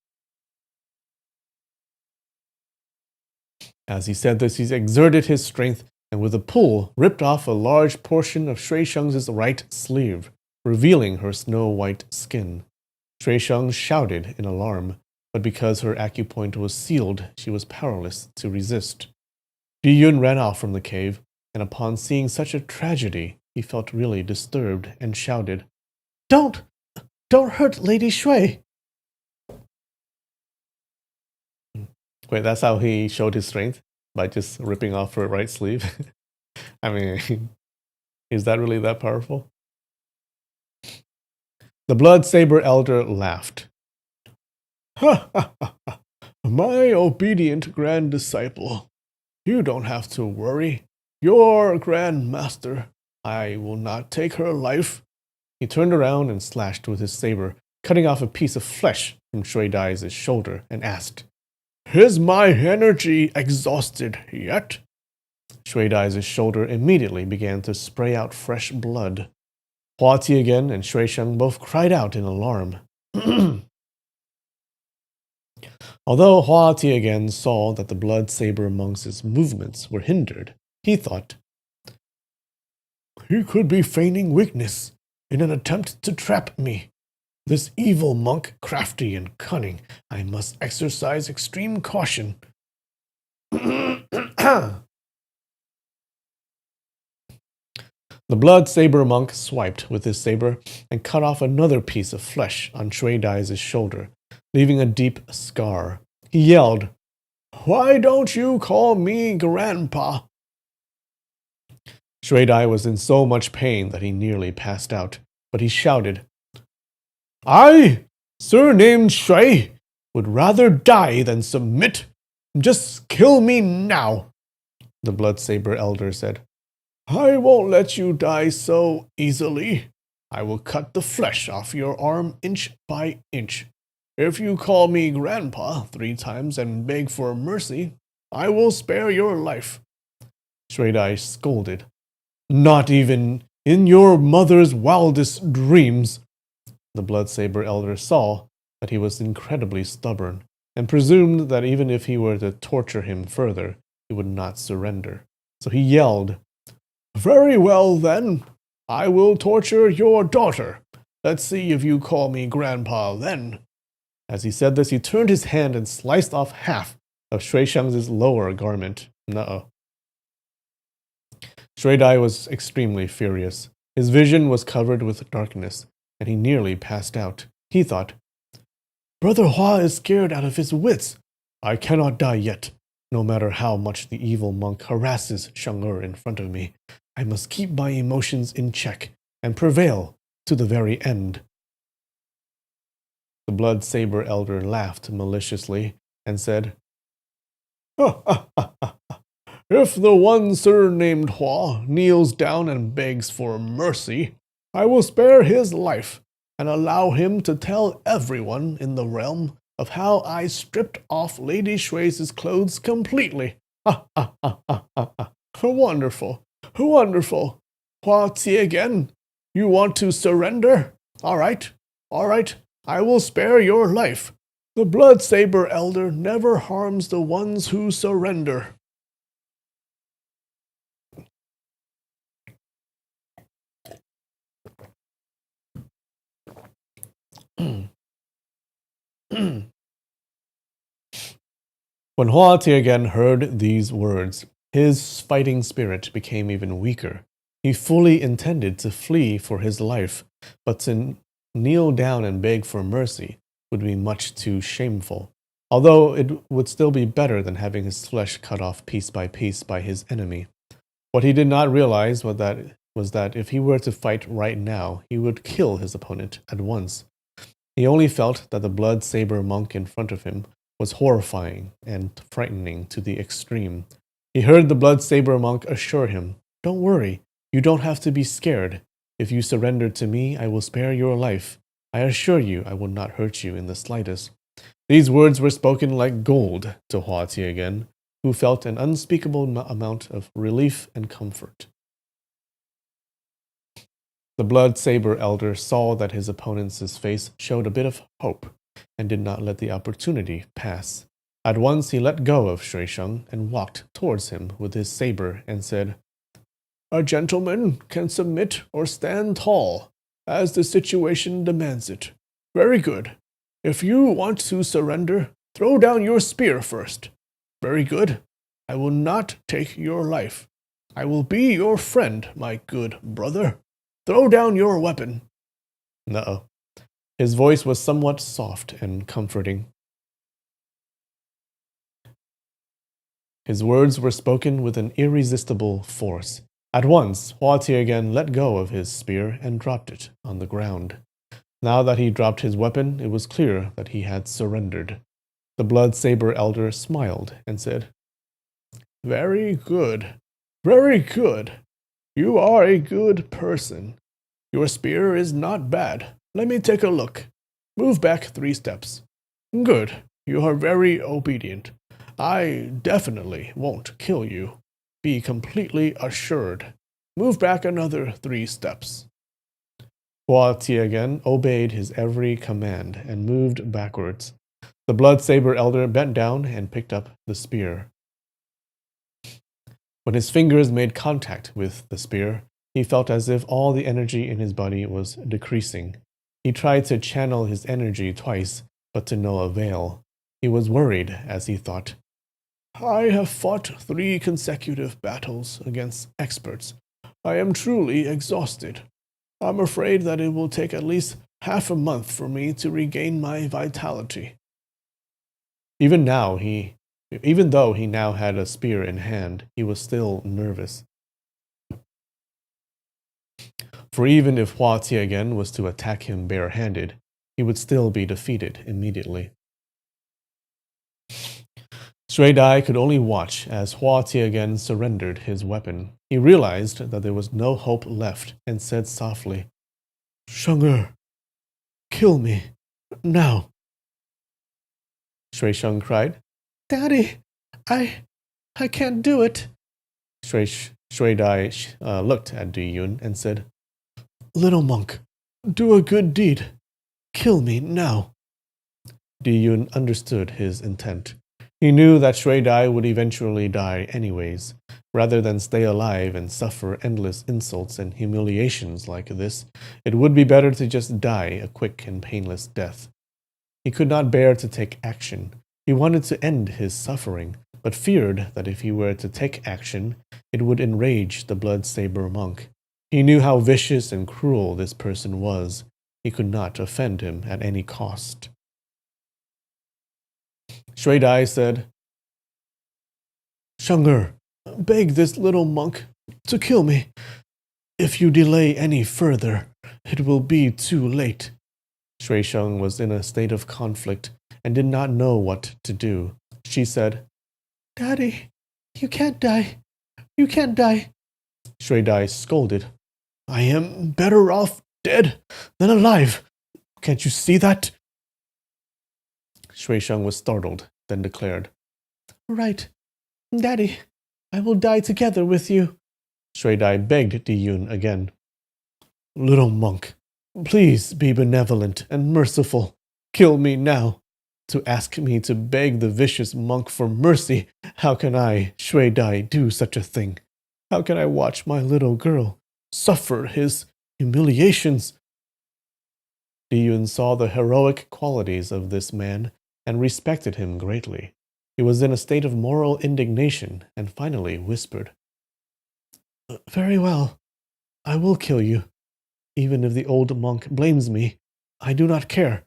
As he said this, he exerted his strength and with a pull ripped off a large portion of Shuisheng's right sleeve, revealing her snow-white skin. Shuisheng shouted in alarm, but because her acupoint was sealed, she was powerless to resist. Biyun ran off from the cave, and upon seeing such a tragedy, he felt really disturbed and shouted, Don't hurt Lady Shui!" Wait, that's how he showed his strength? By just ripping off her right sleeve? I mean, is that really that powerful? The blood saber elder laughed. "Ha ha ha ha! My obedient grand disciple. You don't have to worry. Your grand master. I will not take her life." He turned around and slashed with his saber, cutting off a piece of flesh from Shui Dai's shoulder, and asked, "Is my energy exhausted yet?" Shui Dai's shoulder immediately began to spray out fresh blood. Hua Tiangen and Shuisheng both cried out in alarm. Although Hua Tiangen saw that the blood saber monk's movements were hindered, he thought, "He could be feigning weakness in an attempt to trap me. This evil monk, crafty and cunning, I must exercise extreme caution." The blood saber monk swiped with his saber and cut off another piece of flesh on Shui Dai's shoulder, leaving a deep scar. He yelled, "Why don't you call me Grandpa?" Shui Dai was in so much pain that he nearly passed out, but he shouted, "I, surnamed Shui, would rather die than submit. Just kill me now." The blood saber elder said, "I won't let you die so easily. I will cut the flesh off your arm inch by inch. If you call me Grandpa 3 times and beg for mercy, I will spare your life." Shui Dai scolded, "Not even in your mother's wildest dreams." The blood saber elder saw that he was incredibly stubborn and presumed that even if he were to torture him further, he would not surrender. So he yelled, "Very well then, I will torture your daughter. Let's see if you call me Grandpa then." As he said this, he turned his hand and sliced off half of Shuisheng's lower garment. Uh-oh. Shui Dai was extremely furious. His vision was covered with darkness, and he nearly passed out. He thought, "Brother Hua is scared out of his wits. I cannot die yet, no matter how much the evil monk harasses Sheng-Er in front of me. I must keep my emotions in check and prevail to the very end." The blood saber elder laughed maliciously and said, "Ha ha ha ha! If the one surnamed Hua kneels down and begs for mercy, I will spare his life and allow him to tell everyone in the realm of how I stripped off Lady Shui's clothes completely. Ha ha ha ha ha! Wonderful, wonderful. Hua Tiangen, you want to surrender? All right, I will spare your life. The blood saber elder never harms the ones who surrender." When Hua Tiegan heard these words, his fighting spirit became even weaker. He fully intended to flee for his life, but to kneel down and beg for mercy would be much too shameful. Although it would still be better than having his flesh cut off piece by his enemy. What he did not realize was that if he were to fight right now, he would kill his opponent at once. He only felt that the blood saber monk in front of him was horrifying and frightening to the extreme. He heard the blood saber monk assure him, "Don't worry, you don't have to be scared. If you surrender to me, I will spare your life. I assure you I will not hurt you in the slightest." These words were spoken like gold to Hua Tiegan, who felt an unspeakable amount of relief and comfort. The blood saber elder saw that his opponent's face showed a bit of hope, and did not let the opportunity pass. At once he let go of Shui Sheng and walked towards him with his saber and said, "A gentleman can submit or stand tall, as the situation demands it. Very good. If you want to surrender, throw down your spear first. Very good. I will not take your life. I will be your friend, my good brother. Throw down your weapon." No. His voice was somewhat soft and comforting. His words were spoken with an irresistible force. At once, Hua Tiegan let go of his spear and dropped it on the ground. Now that he dropped his weapon, it was clear that he had surrendered. The blood saber elder smiled and said, "Very good. Very good. You are a good person. Your spear is not bad. Let me take a look. Move back 3 steps. Good. You are very obedient. I definitely won't kill you. Be completely assured. Move back another 3 steps." Hua Tiegan obeyed his every command and moved backwards. The blood saber elder bent down and picked up the spear. When his fingers made contact with the spear, he felt as if all the energy in his body was decreasing. He tried to channel his energy twice, but to no avail. He was worried as he thought, "I have fought 3 consecutive battles against experts. I am truly exhausted. I'm afraid that it will take at least half a month for me to regain my vitality." Even though he now had a spear in hand, he was still nervous. For even if Hua Tiegan was to attack him barehanded, he would still be defeated immediately. Shui Dai could only watch as Hua Tiegan surrendered his weapon. He realized that there was no hope left and said softly, "Sheng-er, kill me, now." Shui Sheng cried, "Daddy, I can't do it." Shui Dai looked at Di Yun and said, "Little monk, do a good deed. Kill me now." Di Yun understood his intent. He knew that Shui Dai would eventually die anyways. Rather than stay alive and suffer endless insults and humiliations like this, it would be better to just die a quick and painless death. He could not bear to take action. He wanted to end his suffering, but feared that if he were to take action, it would enrage the blood saber monk. He knew how vicious and cruel this person was. He could not offend him at any cost. Shui Dai said, "Sheng-er, beg this little monk to kill me. If you delay any further, it will be too late." Shui Sheng was in a state of conflict and did not know what to do. She said, "Daddy, you can't die. You can't die." Shui Dai scolded, "I am better off dead than alive. Can't you see that?" Shui Sheng was startled, then declared, "Right. Daddy, I will die together with you." Shui Dai begged Di Yun again, "Little monk, please be benevolent and merciful. Kill me now. To ask me to beg the vicious monk for mercy, how can I, Shui Dai, do such a thing? How can I watch my little girl suffer his humiliations?" Di Yun saw the heroic qualities of this man and respected him greatly. He was in a state of moral indignation and finally whispered, "Very well, I will kill you. Even if the old monk blames me, I do not care."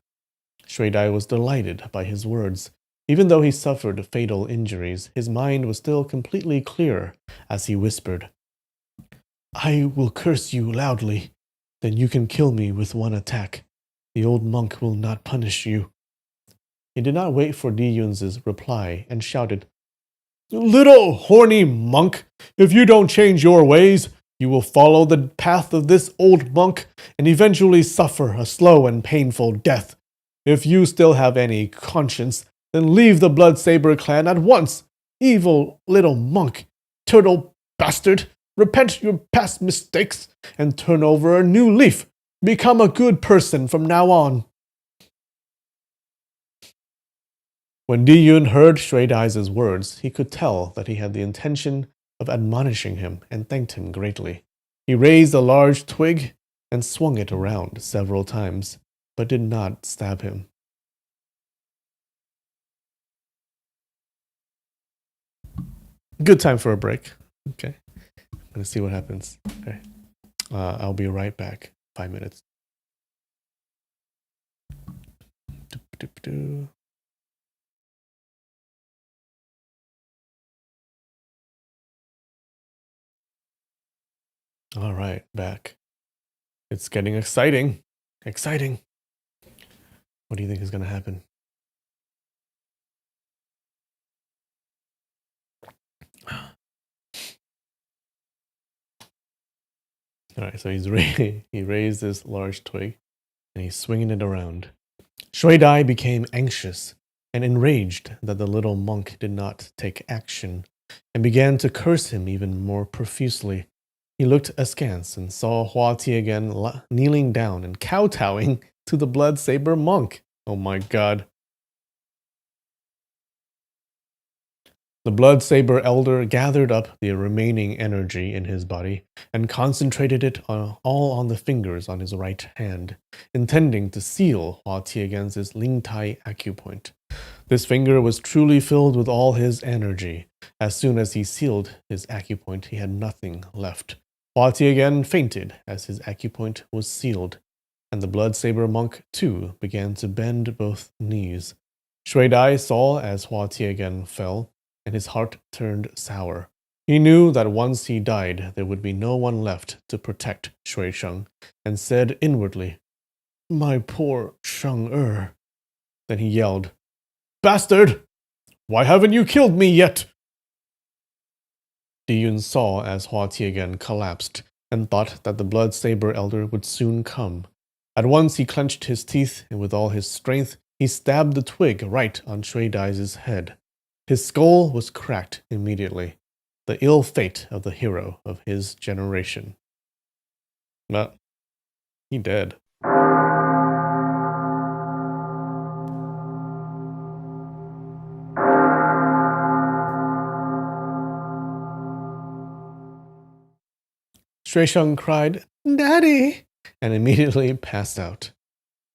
Shui Dai was delighted by his words. Even though he suffered fatal injuries, his mind was still completely clear as he whispered, "I will curse you loudly. Then you can kill me with one attack. The old monk will not punish you." He did not wait for Di Yun's reply and shouted, "Little horny monk, if you don't change your ways, you will follow the path of this old monk and eventually suffer a slow and painful death. If you still have any conscience, then leave the Bloodsaber clan at once. Evil little monk, turtle bastard, repent your past mistakes and turn over a new leaf. Become a good person from now on." When Di Yun heard Shui Dai's words, he could tell that he had the intention of admonishing him and thanked him greatly. He raised a large twig and swung it around several times, but did not stab him. Good time for a break. Okay. I'm going to see what happens. Okay. I'll be right back. 5 minutes. All right, back. It's getting exciting. Exciting. What do you think is going to happen? All right, so he raised this large twig and he's swinging it around. Shui Dai became anxious and enraged that the little monk did not take action and began to curse him even more profusely. He looked askance and saw Hua Ti again kneeling down and kowtowing to the Bloodsaber monk. Oh my god. The Bloodsaber elder gathered up the remaining energy in his body and concentrated it all on the fingers on his right hand, intending to seal Hua Tian's Ling Tai acupoint. This finger was truly filled with all his energy. As soon as he sealed his acupoint, he had nothing left. Hua Tian fainted as his acupoint was sealed, and the Bloodsaber monk too began to bend both knees. Shui Dai saw as Hua Tian fell, and his heart turned sour. He knew that once he died, there would be no one left to protect Shui Sheng, and said inwardly, "My poor Sheng-er." Then he yelled, "Bastard! Why haven't you killed me yet?" Di Yun saw as Hua Tian collapsed, and thought that the Bloodsaber elder would soon come. At once he clenched his teeth, and with all his strength, he stabbed the twig right on Shui Dai's head. His skull was cracked immediately, the ill fate of the hero of his generation. But he dead. Shui Sheng cried, "Daddy!" and immediately passed out.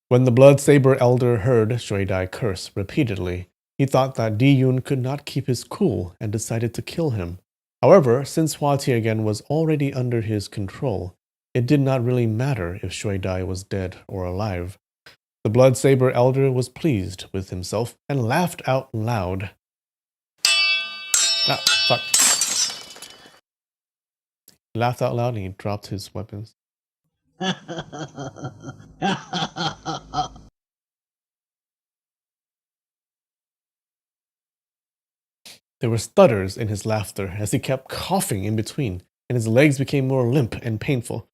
When the Bloodsaber elder heard Shui Dai curse repeatedly, he thought that Di Yun could not keep his cool and decided to kill him. However, since Hua Tian was already under his control, it did not really matter if Shui Dai was dead or alive. The Bloodsaber elder was pleased with himself and laughed out loud. Ah, fuck. He laughed out loud and he dropped his weapons. There were stutters in his laughter as he kept coughing in between, and his legs became more limp and painful.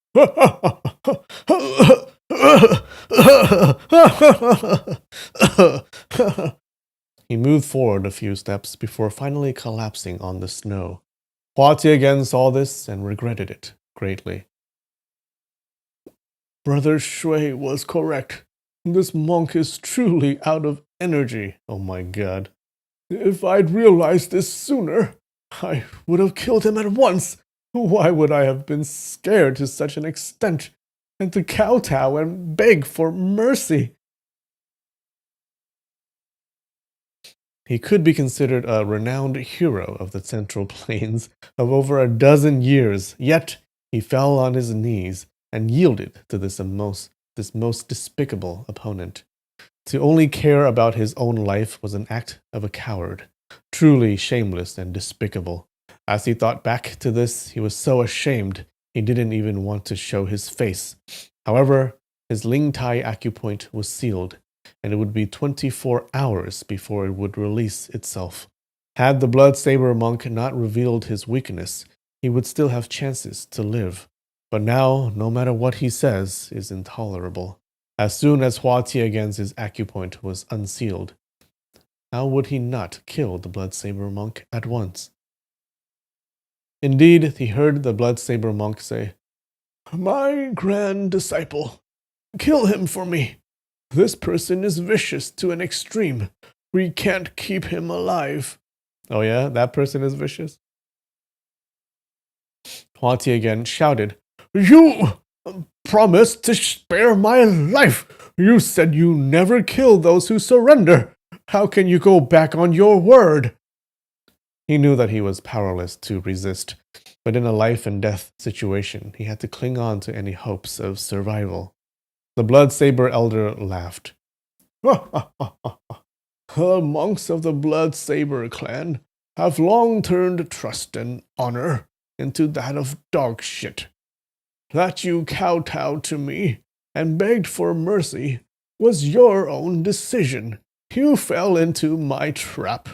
He moved forward a few steps before finally collapsing on the snow. Hua Tian saw this and regretted it greatly. Brother Shui was correct. This monk is truly out of energy. Oh my god. If I'd realized this sooner, I would have killed him at once. Why would I have been scared to such an extent, and to kowtow and beg for mercy? He could be considered a renowned hero of the Central Plains of over a dozen years, yet he fell on his knees and yielded to this most despicable opponent. To only care about his own life was an act of a coward, truly shameless and despicable. As he thought back to this, he was so ashamed he didn't even want to show his face. However, his Ling Tai acupoint was sealed, and it would be 24 hours before it would release itself. Had the blood saber monk not revealed his weakness, he would still have chances to live. But now, no matter what he says, is intolerable. As soon as Hua Tiegen's acupoint was unsealed, how would he not kill the blood saber monk at once? Indeed, he heard the blood saber monk say, "My grand disciple, kill him for me. This person is vicious to an extreme. We can't keep him alive." Oh yeah, that person is vicious? Hua Tiegen shouted, "You promised to spare my life. You said you never kill those who surrender. How can you go back on your word?" He knew that he was powerless to resist, but in a life and death situation, he had to cling on to any hopes of survival. The blood saber elder laughed. "The monks of the blood saber clan have long turned trust and honor into that of dog shit. That you kowtowed to me and begged for mercy was your own decision. You fell into my trap.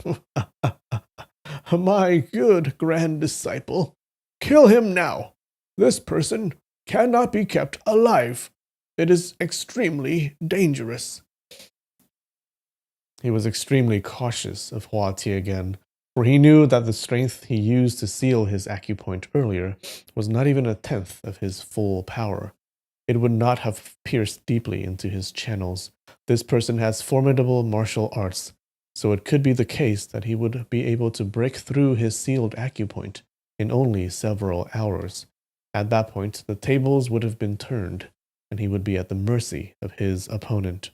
My good grand disciple, kill him now. This person cannot be kept alive. It is extremely dangerous." He was extremely cautious of Hua Tiegen, for he knew that the strength he used to seal his acupoint earlier was not even a tenth of his full power. It would not have pierced deeply into his channels. This person has formidable martial arts, so it could be the case that he would be able to break through his sealed acupoint in only several hours. At that point, the tables would have been turned, and he would be at the mercy of his opponent.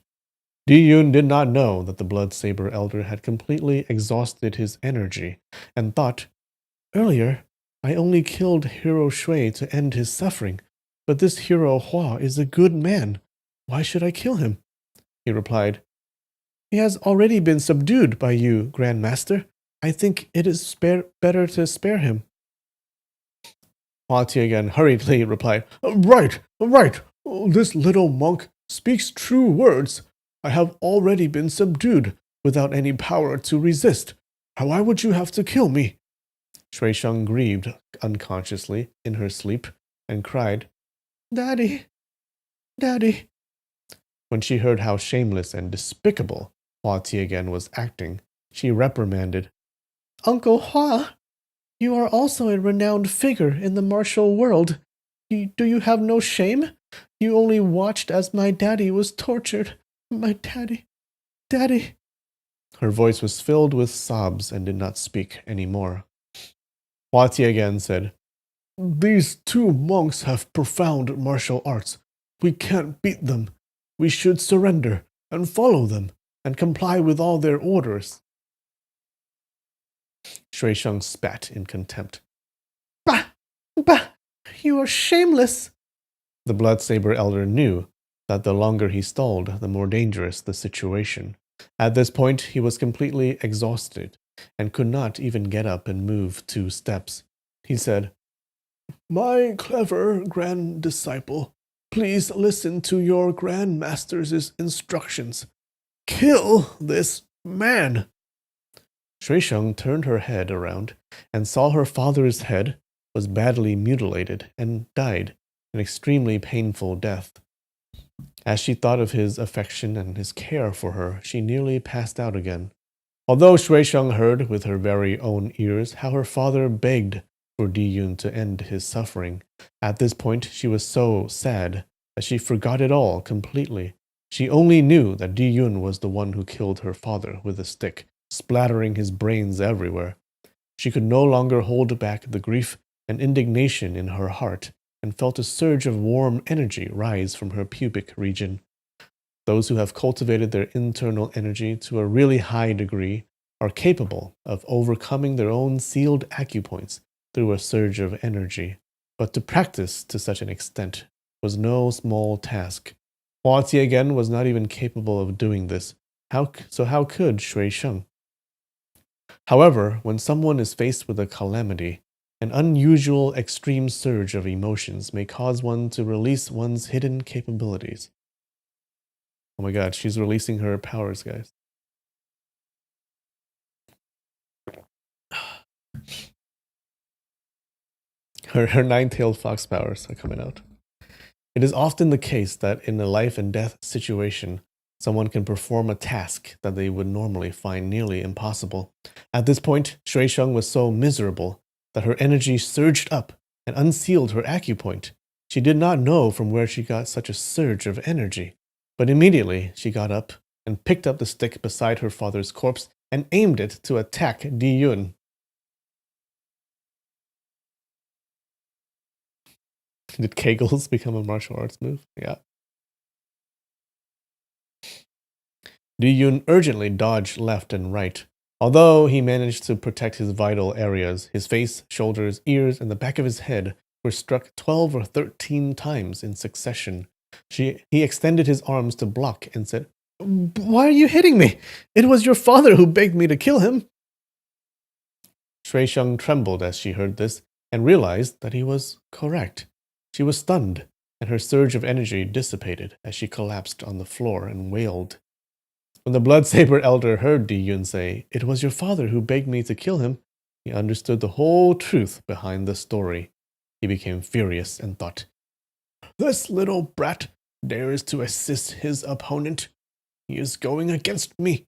Di Yun did not know that the blood saber elder had completely exhausted his energy, and thought, "Earlier, I only killed Hero Shui to end his suffering, but this Hero Hua is a good man. Why should I kill him?" He replied, "He has already been subdued by you, Grand Master. I think it is better to spare him." Hua Tiegen hurriedly replied, Right. This little monk speaks true words. I have already been subdued without any power to resist. Why would you have to kill me?" Shui Sheng grieved unconsciously in her sleep and cried, "Daddy, Daddy." When she heard how shameless and despicable Hua Tiegen was acting, she reprimanded, "Uncle Hua, you are also a renowned figure in the martial world. Do you have no shame? You only watched as my daddy was tortured. My daddy." Her voice was filled with sobs and did not speak any more. Hua Tiegen said, "These two monks have profound martial arts. We can't beat them. We should surrender and follow them and comply with all their orders." Shui Sheng spat in contempt. Bah! You are shameless." The blood saber elder knew that the longer he stalled, the more dangerous the situation. At this point, he was completely exhausted and could not even get up and move 2 steps. He said, "My clever grand disciple, please listen to your grand master's instructions. Kill this man." Shui Sheng turned her head around and saw her father's head was badly mutilated and died an extremely painful death. As she thought of his affection and his care for her, she nearly passed out again. Although Shui Sheng heard with her very own ears how her father begged for Di Yun to end his suffering, at this point she was so sad that she forgot it all completely. She only knew that Di Yun was the one who killed her father with a stick, splattering his brains everywhere. She could no longer hold back the grief and indignation in her heart, and felt a surge of warm energy rise from her pubic region. Those who have cultivated their internal energy to a really high degree are capable of overcoming their own sealed acupoints through a surge of energy. But to practice to such an extent was no small task. Huati again was not even capable of doing this. How could Shui Sheng? However, when someone is faced with a calamity, an unusual extreme surge of emotions may cause one to release one's hidden capabilities. Oh my god, she's releasing her powers, guys. Her nine-tailed fox powers are coming out. It is often the case that in a life and death situation, someone can perform a task that they would normally find nearly impossible. At this point, Shui Sheng was so miserable that her energy surged up and unsealed her acupoint. She did not know from where she got such a surge of energy, but immediately she got up and picked up the stick beside her father's corpse and aimed it to attack Di Yun. Did Kegels become a martial arts move? Yeah. Di Yun urgently dodged left and right. Although he managed to protect his vital areas, his face, shoulders, ears, and the back of his head were struck 12 or 13 times in succession. He extended his arms to block and said, "Why are you hitting me? It was your father who begged me to kill him." Shui Sheng trembled as she heard this and realized that he was correct. She was stunned, and her surge of energy dissipated as she collapsed on the floor and wailed. When the Blood-Saber elder heard Di Yun say, "It was your father who begged me to kill him," he understood the whole truth behind the story. He became furious and thought, "This little brat dares to assist his opponent. He is going against me."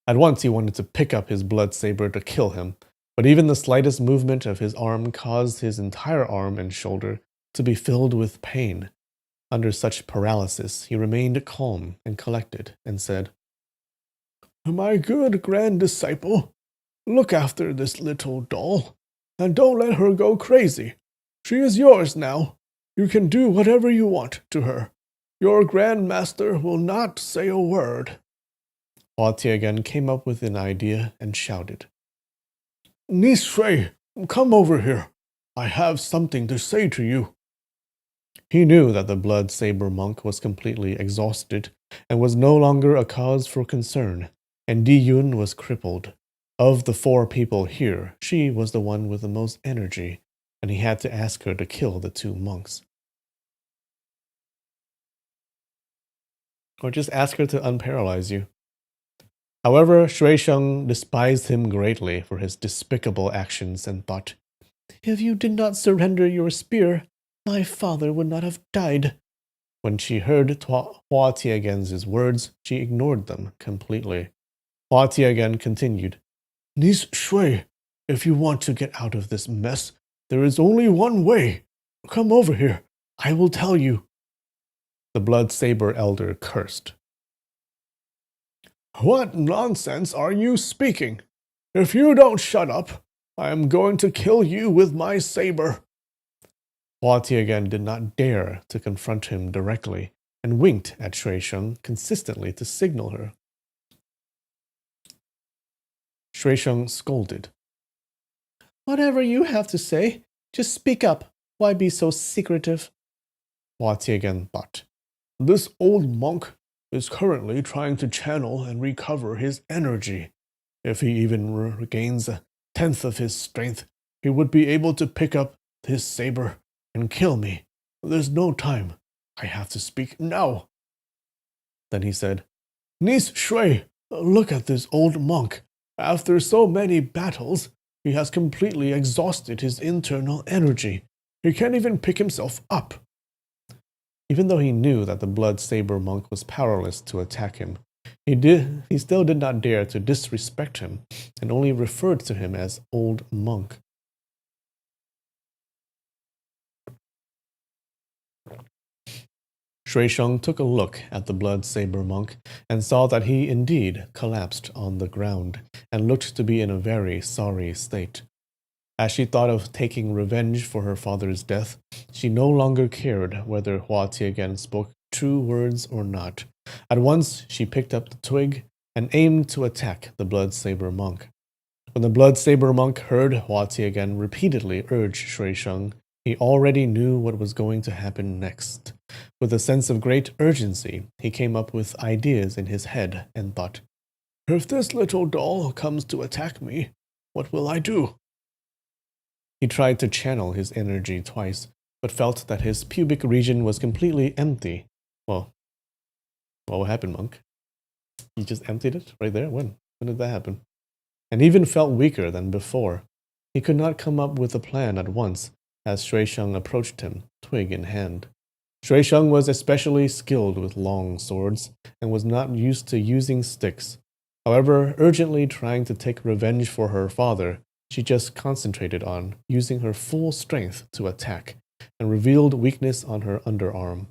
At once he wanted to pick up his Blood-Saber to kill him, but even the slightest movement of his arm caused his entire arm and shoulder to be filled with pain. Under such paralysis, he remained calm and collected and said, "My good grand disciple, look after this little doll, and don't let her go crazy. She is yours now. You can do whatever you want to her. Your Grand Master will not say a word." Huati again came up with an idea and shouted, "Niece Shui, come over here. I have something to say to you." He knew that the Blood-Saber monk was completely exhausted and was no longer a cause for concern, and Di Yun was crippled. Of the 4 people here, she was the one with the most energy, and he had to ask her to kill the 2 monks. Or just ask her to unparalyze you. However, Shui Sheng despised him greatly for his despicable actions and thought, "If you did not surrender your spear, my father would not have died." When she heard Hua Tiagen's words, she ignored them completely. Hua Tiagen continued, "Niece Shui, if you want to get out of this mess, there is only one way. Come over here. I will tell you." The Blood-Saber elder cursed. "What nonsense are you speaking? If you don't shut up, I am going to kill you with my saber." Hua Tiagen did not dare to confront him directly and winked at Shui Sheng consistently to signal her. Shui Sheng scolded. "Whatever you have to say, just speak up. Why be so secretive?" Hua Tiagen thought, "This old monk is currently trying to channel and recover his energy. If he even regains 1/10 of his strength, he would be able to pick up his saber and kill me. There's no time. I have to speak now." Then he said, "Niece Shui, look at this old monk. After so many battles, he has completely exhausted his internal energy. He can't even pick himself up." Even though he knew that the Blood-Saber monk was powerless to attack him, he still did not dare to disrespect him and only referred to him as old monk. Shui Sheng took a look at the Blood-Saber monk and saw that he indeed collapsed on the ground and looked to be in a very sorry state. As she thought of taking revenge for her father's death, she no longer cared whether Hua Tiagen spoke true words or not. At once, she picked up the twig and aimed to attack the Blood Saber monk. When the Blood Saber monk heard Wuxia again repeatedly urge Shui Sheng, he already knew what was going to happen next. With a sense of great urgency, he came up with ideas in his head and thought, "If this little doll comes to attack me, what will I do?" He tried to channel his energy twice, but felt that his pubic region was completely empty. Well, what happened, monk? You just emptied it right there? When? When did that happen? And even felt weaker than before. He could not come up with a plan at once, as Shui Sheng approached him, twig in hand. Shui Sheng was especially skilled with long swords, and was not used to using sticks. However, urgently trying to take revenge for her father, she just concentrated on using her full strength to attack, and revealed weakness on her underarm.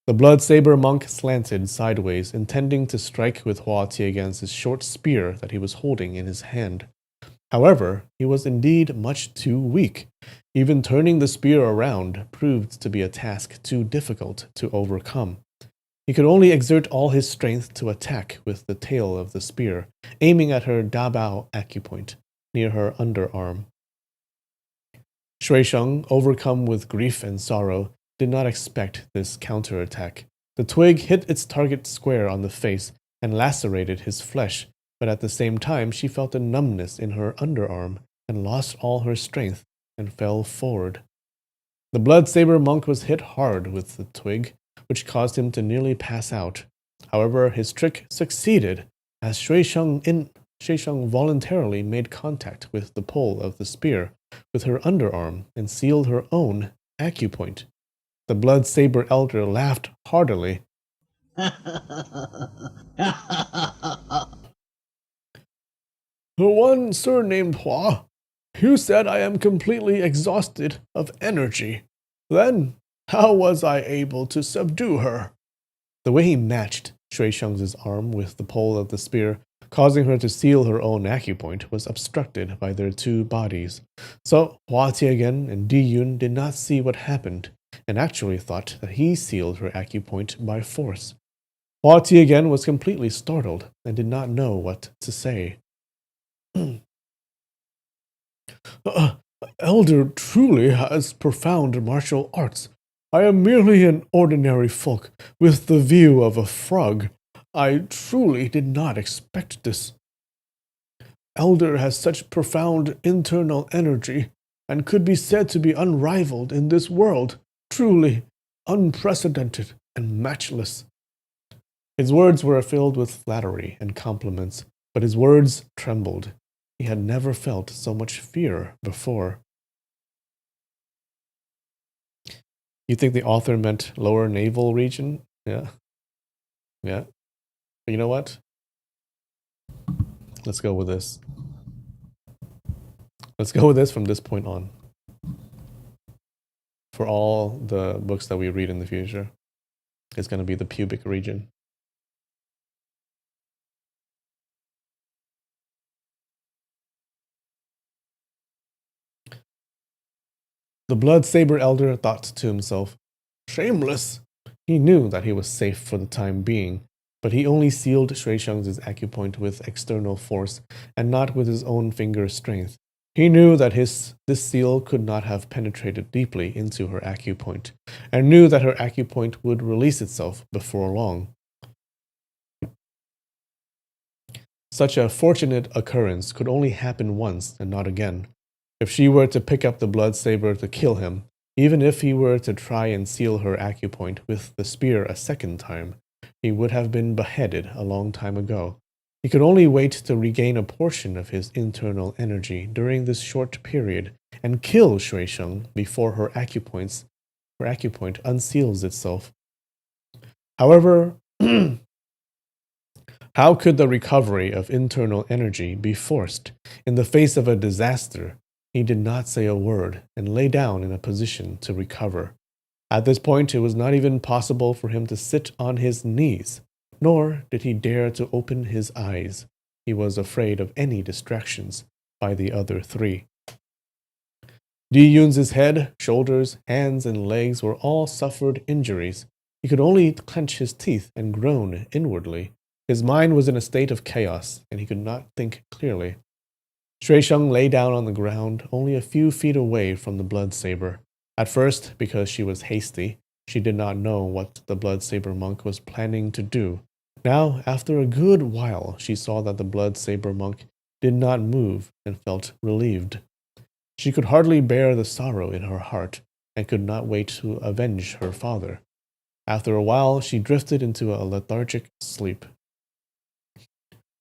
The Blood Saber monk slanted sideways, intending to strike with Hua Tiegan's short spear that he was holding in his hand. However, he was indeed much too weak. Even turning the spear around proved to be a task too difficult to overcome. He could only exert all his strength to attack with the tail of the spear, aiming at her Dabao acupoint, near her underarm. Shui Sheng, overcome with grief and sorrow, did not expect this counterattack. The twig hit its target square on the face and lacerated his flesh, but at the same time she felt a numbness in her underarm and lost all her strength and fell forward. The Blood Saber monk was hit hard with the twig, which caused him to nearly pass out. However, his trick succeeded, as Shui Sheng voluntarily made contact with the pole of the spear with her underarm and sealed her own acupoint. The Blood Saber elder laughed heartily. "The one surnamed Hua, you said I am completely exhausted of energy. Then, how was I able to subdue her?" The way he matched Shui Sheng's arm with the pole of the spear, causing her to seal her own acupoint, was obstructed by their two bodies. So Hua Tiegan and Di Yun did not see what happened, and actually thought that he sealed her acupoint by force. Hua Tiegan was completely startled and did not know what to say. "Elder truly has profound martial arts. I am merely an ordinary folk with the view of a frog. I truly did not expect this. Elder has such profound internal energy, and could be said to be unrivaled in this world, truly unprecedented and matchless." His words were filled with flattery and compliments, but his words trembled. He had never felt so much fear before. You think the author meant lower navel region? Yeah. Yeah. But you know what? Let's go with this. Let's go with this from this point on. For all the books that we read in the future, it's going to be the pubic region. The Blood Saber elder thought to himself, "Shameless!" He knew that he was safe for the time being, but he only sealed Shui Sheng's acupoint with external force and not with his own finger strength. He knew that this seal could not have penetrated deeply into her acupoint, and knew that her acupoint would release itself before long. Such a fortunate occurrence could only happen once and not again. If she were to pick up the Blood Saber to kill him, even if he were to try and seal her acupoint with the spear a second time, he would have been beheaded a long time ago. He could only wait to regain a portion of his internal energy during this short period and kill Shui Sheng before her acupoint unseals itself. However, how could the recovery of internal energy be forced in the face of a disaster? He did not say a word and lay down in a position to recover. At this point, it was not even possible for him to sit on his knees, nor did he dare to open his eyes. He was afraid of any distractions by the other three. Di Yun's head, shoulders, hands, and legs were all suffered injuries. He could only clench his teeth and groan inwardly. His mind was in a state of chaos, and he could not think clearly. Shui Sheng lay down on the ground, only a few feet away from the blood saber. At first, because she was hasty, she did not know what the blood saber monk was planning to do. Now, after a good while, she saw that the blood saber monk did not move and felt relieved. She could hardly bear the sorrow in her heart and could not wait to avenge her father. After a while, she drifted into a lethargic sleep.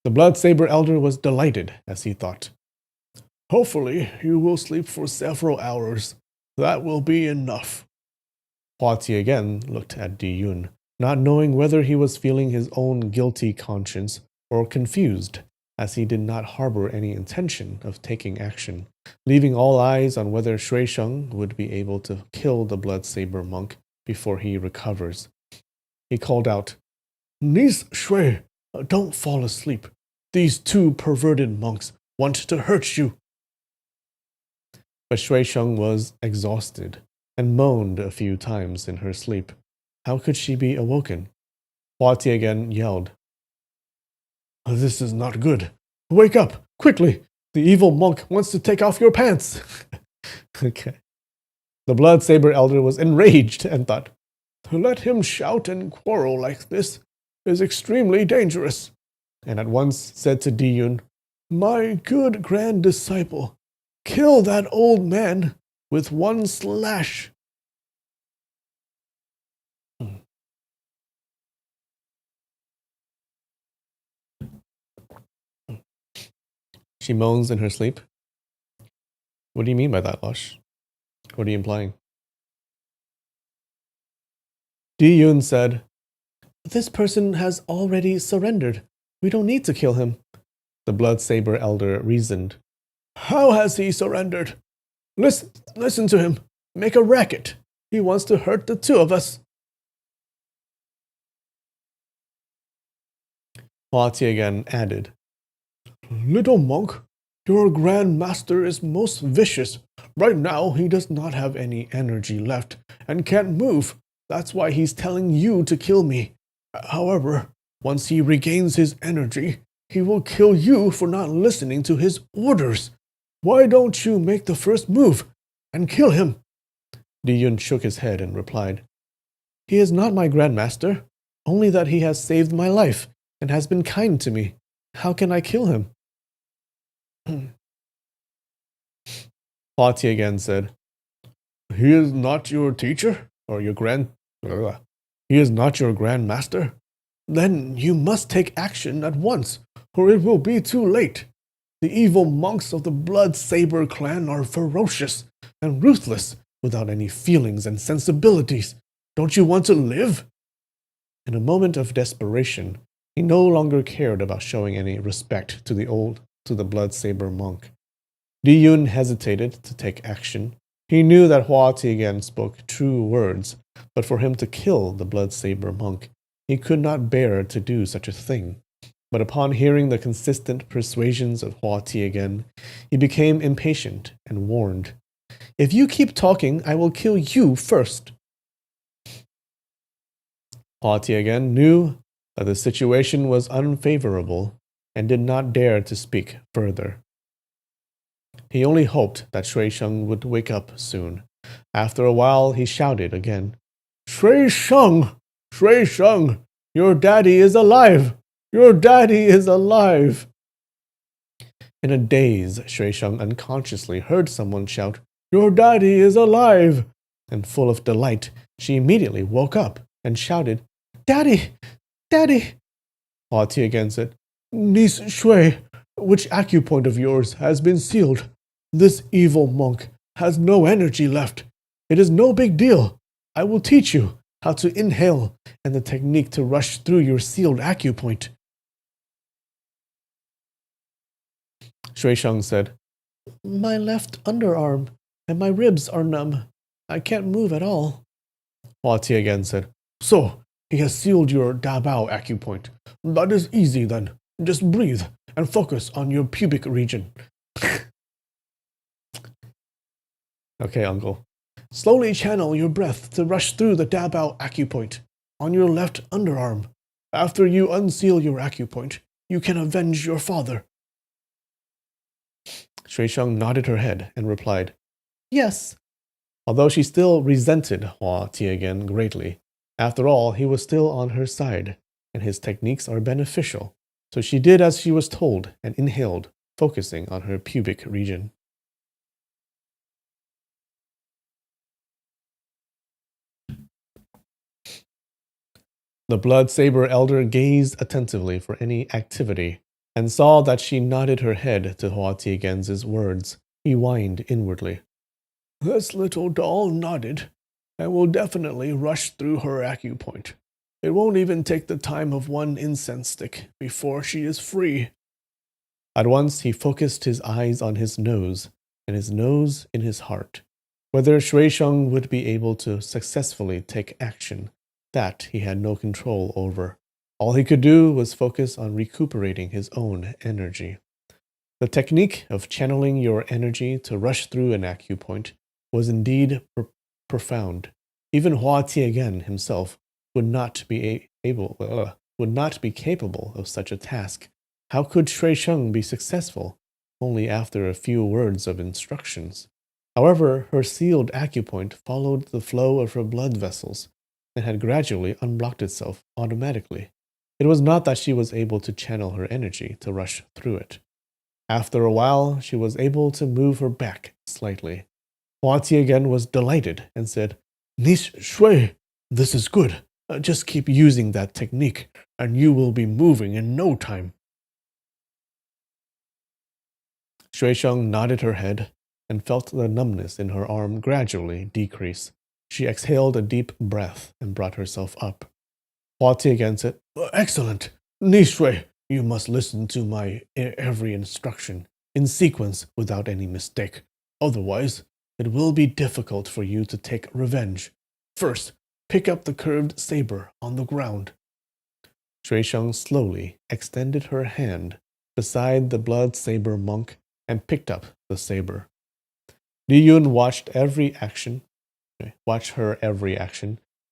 The blood saber elder was delighted as he thought, "Hopefully, you will sleep for several hours. That will be enough." Hua Ti again looked at Di Yun, not knowing whether he was feeling his own guilty conscience or confused, as he did not harbor any intention of taking action, leaving all eyes on whether Shui Sheng would be able to kill the blood saber monk before he recovers. He called out, "Niece Shui, don't fall asleep. These two perverted monks want to hurt you." But Shui Sheng was exhausted and moaned a few times in her sleep. How could she be awoken? Hua Ti again yelled, "This is not good. Wake up, quickly! The evil monk wants to take off your pants." Okay. The blood saber elder was enraged and thought, "To let him shout and quarrel like this is extremely dangerous," and at once said to Di Yun, "My good grand disciple, kill that old man with one slash." She moans in her sleep. What do you mean by that, Lush? What are you implying? Di Yun said, "This person has already surrendered. We don't need to kill him." The blood saber elder reasoned, "How has he surrendered? Listen to him. Make a racket. He wants to hurt the two of us." Hua Ti again added, "Little monk, your grand master is most vicious. Right now, he does not have any energy left and can't move. That's why he's telling you to kill me. However, once he regains his energy, he will kill you for not listening to his orders. Why don't you make the first move and kill him?" Di Yun shook his head and replied, "He is not my grandmaster, only that he has saved my life and has been kind to me. How can I kill him?" Hua Ti again said, "He is not your teacher or your He is not your grandmaster? Then you must take action at once, or it will be too late. The evil monks of the Blood Saber clan are ferocious and ruthless, without any feelings and sensibilities. Don't you want to live?" In a moment of desperation, he no longer cared about showing any respect to the Blood Saber monk. Di Yun hesitated to take action. He knew that Hua Ti again spoke true words, but for him to kill the Blood Saber monk, he could not bear to do such a thing. But upon hearing the consistent persuasions of Hua Ti again, he became impatient and warned, "If you keep talking, I will kill you first." Hua Ti again knew that the situation was unfavorable and did not dare to speak further. He only hoped that Shui Sheng would wake up soon. After a while, he shouted again, "Shui Sheng! Shui Sheng! Your daddy is alive! Your daddy is alive!" In a daze, Shui Sheng unconsciously heard someone shout, "Your daddy is alive!" And full of delight, she immediately woke up and shouted, "Daddy! Daddy!" Hua Ti again said, "Niece Shui, which acupoint of yours has been sealed? This evil monk has no energy left. It is no big deal. I will teach you how to inhale and the technique to rush through your sealed acupoint." Shui Sheng said, "My left underarm and my ribs are numb. I can't move at all." Hua Ti again said, "So, he has sealed your Dabao acupoint. That is easy then. Just breathe and focus on your pubic region." Okay, uncle. "Slowly channel your breath to rush through the Dabao acupoint on your left underarm. After you unseal your acupoint, you can avenge your father. Shui Sheng nodded her head and replied, Yes. Although she still resented Hua Tiangen greatly, after all, he was still on her side, and his techniques are beneficial, so she did as she was told and inhaled, focusing on her pubic region. The blood saber elder gazed attentively for any activity, and saw that she nodded her head to Hua Tiangen's words. He whined inwardly. This little doll nodded, and will definitely rush through her acupoint. It won't even take the time of one incense stick before she is free. At once he focused his eyes on his nose, and his nose in his heart. Whether Shui Sheng would be able to successfully take action, that he had no control over. All he could do was focus on recuperating his own energy. The technique of channeling your energy to rush through an acupoint was indeed profound. Even Hua Tiangen himself would not be capable of such a task. How could Shui Sheng be successful? Only after a few words of instructions. However, her sealed acupoint followed the flow of her blood vessels and had gradually unblocked itself automatically. It was not that she was able to channel her energy to rush through it. After a while, she was able to move her back slightly. Hua Tiangen was delighted and said, Nish Shui, this is good. Just keep using that technique, and you will be moving in no time. Shui Sheng nodded her head and felt the numbness in her arm gradually decrease. She exhaled a deep breath and brought herself up. Hua Tiangen said, Excellent. Nish Shui, you must listen to my every instruction, in sequence without any mistake. Otherwise, it will be difficult for you to take revenge. First, pick up the curved saber on the ground. Shui Sheng slowly extended her hand beside the blood saber monk and picked up the saber. Li Yun watched her every action,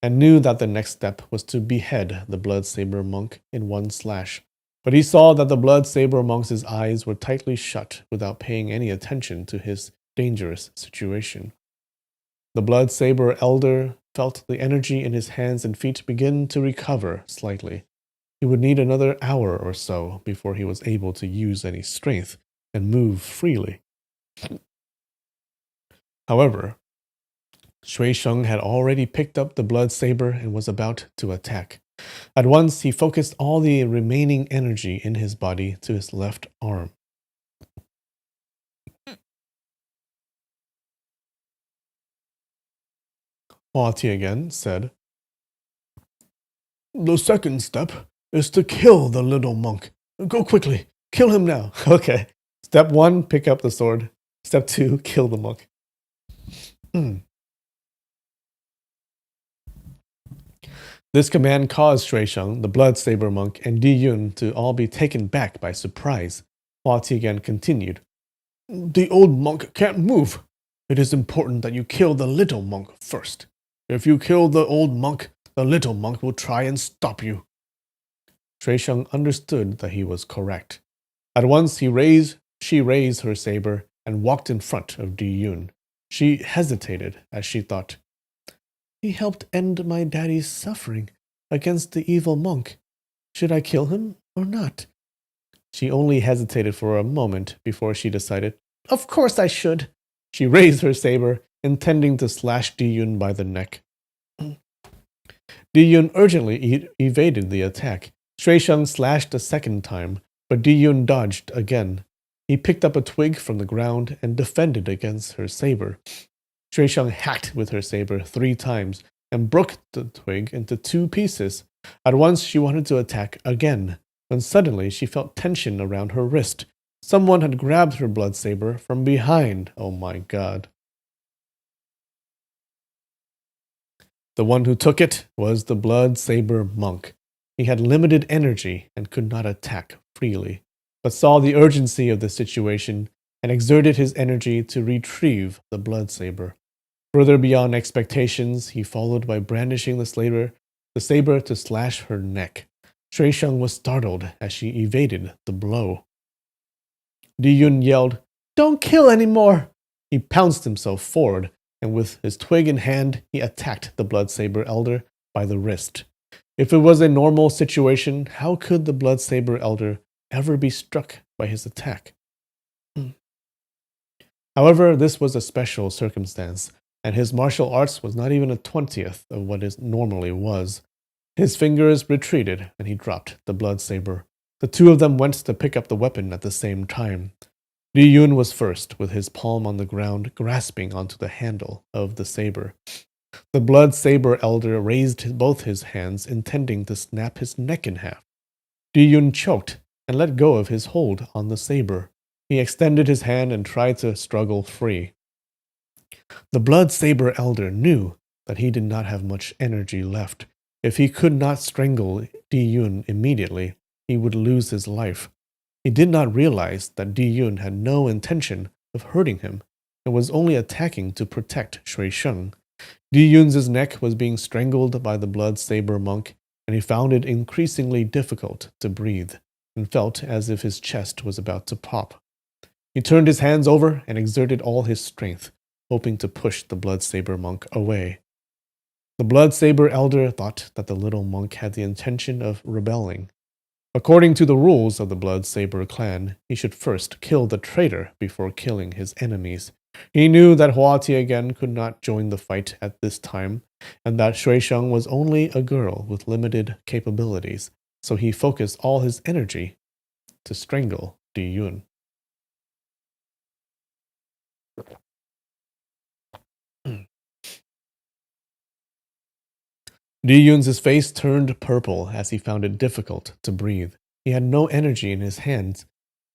and knew that the next step was to behead the blood saber monk in one slash. But he saw that the blood saber monk's eyes were tightly shut without paying any attention to his dangerous situation. The blood saber elder felt the energy in his hands and feet begin to recover slightly. He would need another hour or so before he was able to use any strength and move freely. However, Shui Sheng had already picked up the blood saber and was about to attack. At once, he focused all the remaining energy in his body to his left arm. Hua Tiangen said, The second step is to kill the little monk. Go quickly. Kill him now. Okay. Step 1, pick up the sword. Step 2, kill the monk. This command caused Shui Sheng, the blood saber monk, and Di Yun to all be taken back by surprise. Hua Tiangen continued, The old monk can't move. It is important that you kill the little monk first. If you kill the old monk, the little monk will try and stop you. Shui Sheng understood that he was correct. At once she raised her saber and walked in front of Di Yun. She hesitated as she thought, He helped end my daddy's suffering against the evil monk. Should I kill him or not? She only hesitated for a moment before she decided, Of course I should. She raised her saber, intending to slash Di Yun by the neck. Di Yun urgently evaded the attack. Shui Sheng slashed a second time, but Di Yun dodged again. He picked up a twig from the ground and defended against her saber. Shui Sheng hacked with her saber 3 times and broke the twig into 2 pieces. At once she wanted to attack again, when suddenly she felt tension around her wrist. Someone had grabbed her blood saber from behind. Oh my god. The one who took it was the blood saber monk. He had limited energy and could not attack freely, but saw the urgency of the situation and exerted his energy to retrieve the blood saber. Further beyond expectations, he followed by brandishing the saber to slash her neck. Shui Sheng was startled as she evaded the blow. Di Yun yelled, "Don't kill anymore!" He pounced himself forward, and with his twig in hand, he attacked the Bloodsaber Elder by the wrist. If it was a normal situation, how could the Bloodsaber Elder ever be struck by his attack? However, this was a special circumstance, and his martial arts was not even a 20th of what it normally was. His fingers retreated, and he dropped the blood saber. The two of them went to pick up the weapon at the same time. Li Yun was first, with his palm on the ground, grasping onto the handle of the saber. The blood saber elder raised both his hands, intending to snap his neck in half. Li Yun choked and let go of his hold on the saber. He extended his hand and tried to struggle free. The blood saber elder knew that he did not have much energy left. If he could not strangle Di Yun immediately, he would lose his life. He did not realize that Di Yun had no intention of hurting him and was only attacking to protect Shui Sheng. Di Yun's neck was being strangled by the blood saber monk, and he found it increasingly difficult to breathe and felt as if his chest was about to pop. He turned his hands over and exerted all his strength, hoping to push the blood saber monk away. The blood saber elder thought that the little monk had the intention of rebelling. According to the rules of the blood saber clan, he should first kill the traitor before killing his enemies. He knew that Hua Tiangen could not join the fight at this time, and that Shui Sheng was only a girl with limited capabilities, so he focused all his energy to strangle Di Yun. Di Yun's face turned purple as he found it difficult to breathe. He had no energy in his hands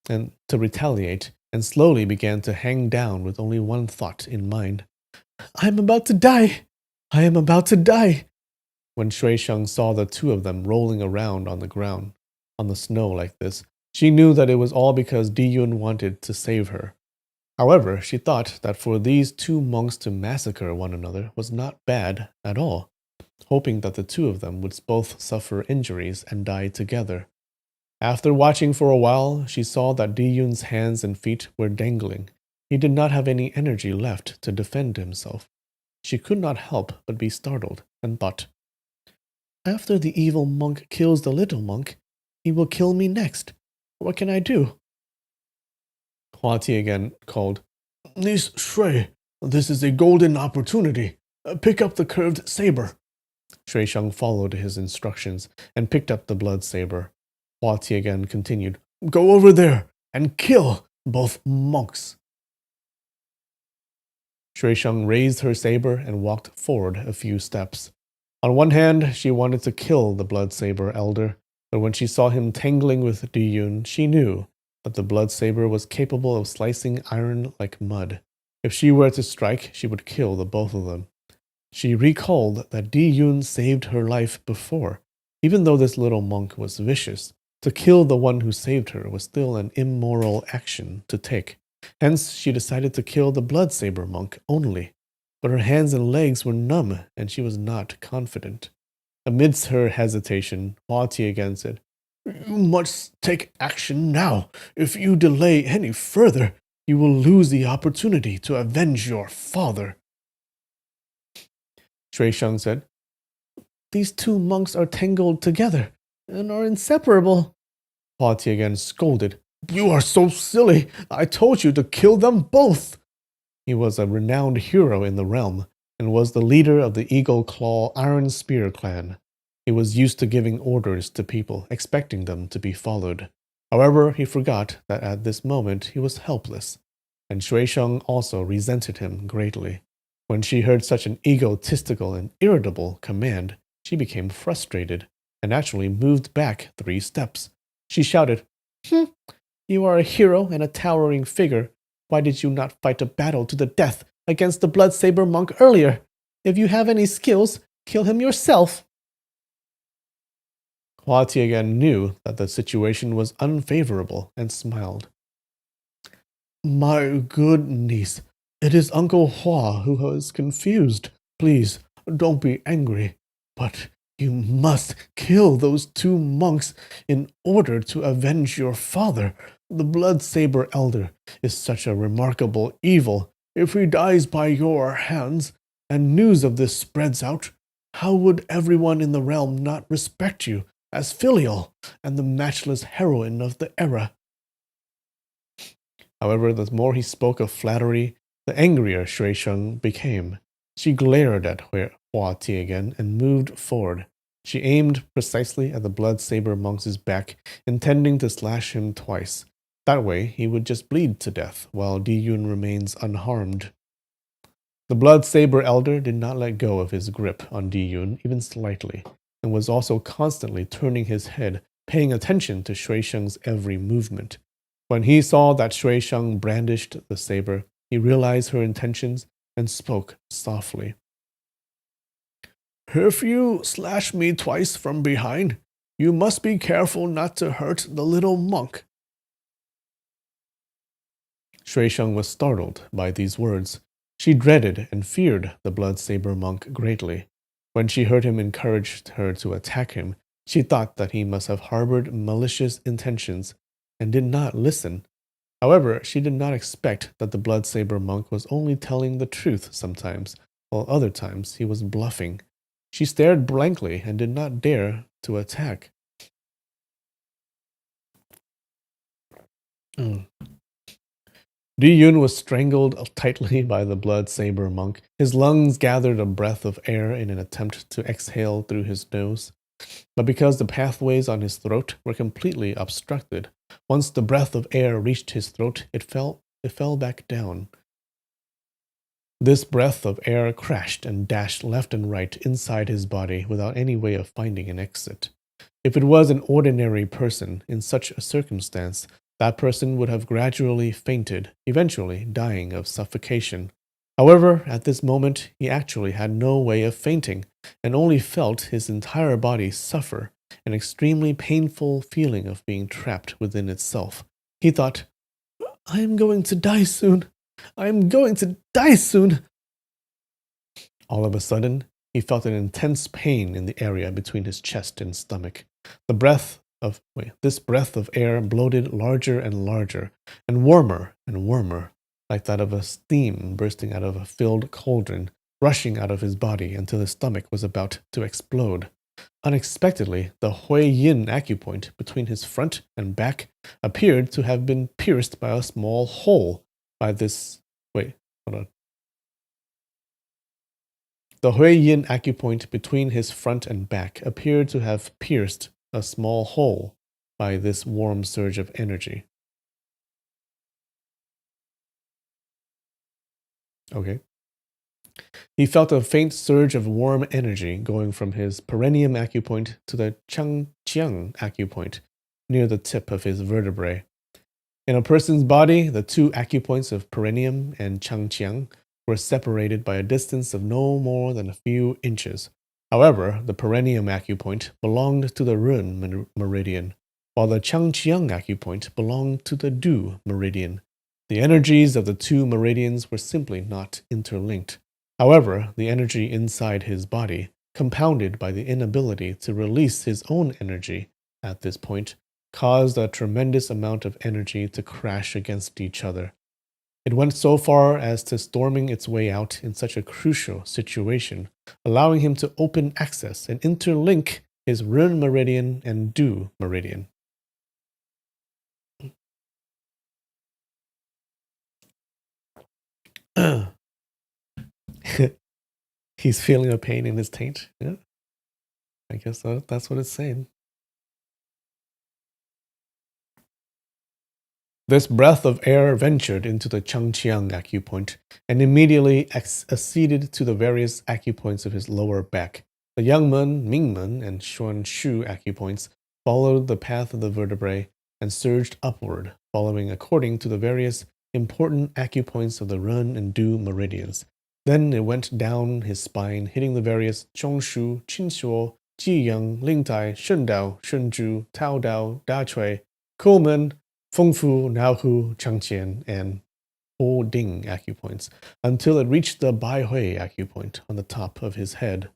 and to retaliate, and slowly began to hang down with only one thought in mind. I am about to die! I am about to die! When Shui Sheng saw the two of them rolling around on the ground, on the snow like this, she knew that it was all because Di Yun wanted to save her. However, she thought that for these two monks to massacre one another was not bad at all, hoping that the two of them would both suffer injuries and die together. After watching for a while, she saw that Di Yun's hands and feet were dangling. He did not have any energy left to defend himself. She could not help but be startled and thought, after the evil monk kills the little monk, he will kill me next. What can I do? Hua Tiangen called, Niece Shui, this is a golden opportunity. Pick up the curved saber. Shui Sheng followed his instructions and picked up the blood saber. Hua Tiangen continued, Go over there and kill both monks. Shui Sheng raised her saber and walked forward a few steps. On one hand, she wanted to kill the blood saber elder, but when she saw him tangling with Di Yun, she knew that the blood saber was capable of slicing iron like mud. If she were to strike, she would kill the both of them. She recalled that Di Yun saved her life before. Even though this little monk was vicious, to kill the one who saved her was still an immoral action to take. Hence, she decided to kill the blood saber monk only. But her hands and legs were numb, and she was not confident. Amidst her hesitation, Hua Tiangen said, You must take action now. If you delay any further, you will lose the opportunity to avenge your father. Shui Sheng said, These two monks are tangled together and are inseparable. Hua Tiangen scolded, You are so silly. I told you to kill them both. He was a renowned hero in the realm, and was the leader of the Eagle Claw Iron Spear clan. He was used to giving orders to people, expecting them to be followed. However, he forgot that at this moment he was helpless, and Shui Sheng also resented him greatly. When she heard such an egotistical and irritable command, she became frustrated, and actually moved back 3 steps. She shouted, You are a hero and a towering figure. Why did you not fight a battle to the death against the blood saber monk earlier? If you have any skills, kill him yourself. Hua Tiangen knew that the situation was unfavorable and smiled. My good niece, it is Uncle Hua who is confused. Please, don't be angry. But You must kill those two monks in order to avenge your father. The blood saber elder is such a remarkable evil. If he dies by your hands, and news of this spreads out, how would everyone in the realm not respect you as filial and the matchless heroine of the era? However, the more he spoke of flattery, the angrier Shui Sheng became. She glared at Hua Ti again and moved forward. She aimed precisely at the blood saber monk's back, intending to slash him twice. That way, he would just bleed to death, while Di Yun remains unharmed. The blood saber elder did not let go of his grip on Di Yun even slightly, and was also constantly turning his head, paying attention to Shui Sheng's every movement. When he saw that Shui Sheng brandished the saber, he realized her intentions and spoke softly. If you slash me twice from behind, you must be careful not to hurt the little monk. Shui Sheng was startled by these words. She dreaded and feared the blood saber monk greatly. When she heard him encourage her to attack him, she thought that he must have harbored malicious intentions and did not listen. However, she did not expect that the blood saber monk was only telling the truth sometimes, while other times he was bluffing. She stared blankly and did not dare to attack. Di Yun was strangled tightly by the blood saber monk. His lungs gathered a breath of air in an attempt to exhale through his nose. But because the pathways on his throat were completely obstructed, once the breath of air reached his throat, it fell back down. This breath of air crashed and dashed left and right inside his body without any way of finding an exit. If it was an ordinary person in such a circumstance, that person would have gradually fainted, eventually dying of suffocation. However, at this moment, he actually had no way of fainting, and only felt his entire body suffer, an extremely painful feeling of being trapped within itself. He thought, I am going to die soon. I am going to die soon. All of a sudden, he felt an intense pain in the area between his chest and stomach. This breath of air bloated larger and larger, and warmer, like that of a steam bursting out of a filled cauldron, rushing out of his body until his stomach was about to explode. Unexpectedly, the Hui Yin acupoint between his front and back appeared to have been pierced by a small hole by this. Wait, hold on. The Hui Yin acupoint between his front and back appeared to have pierced a small hole by this warm surge of energy. Okay. He felt a faint surge of warm energy going from his perineum acupoint to the Changqiang acupoint near the tip of his vertebrae. In a person's body, the two acupoints of perineum and Changqiang were separated by a distance of no more than a few inches. However, the perineum acupoint belonged to the Ren meridian, while the Changqiang acupoint belonged to the Du meridian. The energies of the two meridians were simply not interlinked. However, the energy inside his body, compounded by the inability to release his own energy at this point, caused a tremendous amount of energy to crash against each other. It went so far as to storming its way out in such a crucial situation, allowing him to open access and interlink his Ren meridian and Du meridian. He's feeling a pain in his taint. Yeah, I guess that's what it's saying. This breath of air ventured into the Changqiang acupoint and immediately acceded to the various acupoints of his lower back. The Yangmen, Mingmen, and Xuanshu acupoints followed the path of the vertebrae and surged upward, following according to the various important acupoints of the Ren and Du meridians. Then it went down his spine, hitting the various Zhongshu, Qinshuo, Jiyang, Lingtai, Shundao, Shunzhu, Taodao, Dachui, Kumen, Fengfu, Naohu, Changqian, and Ho Ding acupoints until it reached the Bai Hui acupoint on the top of his head.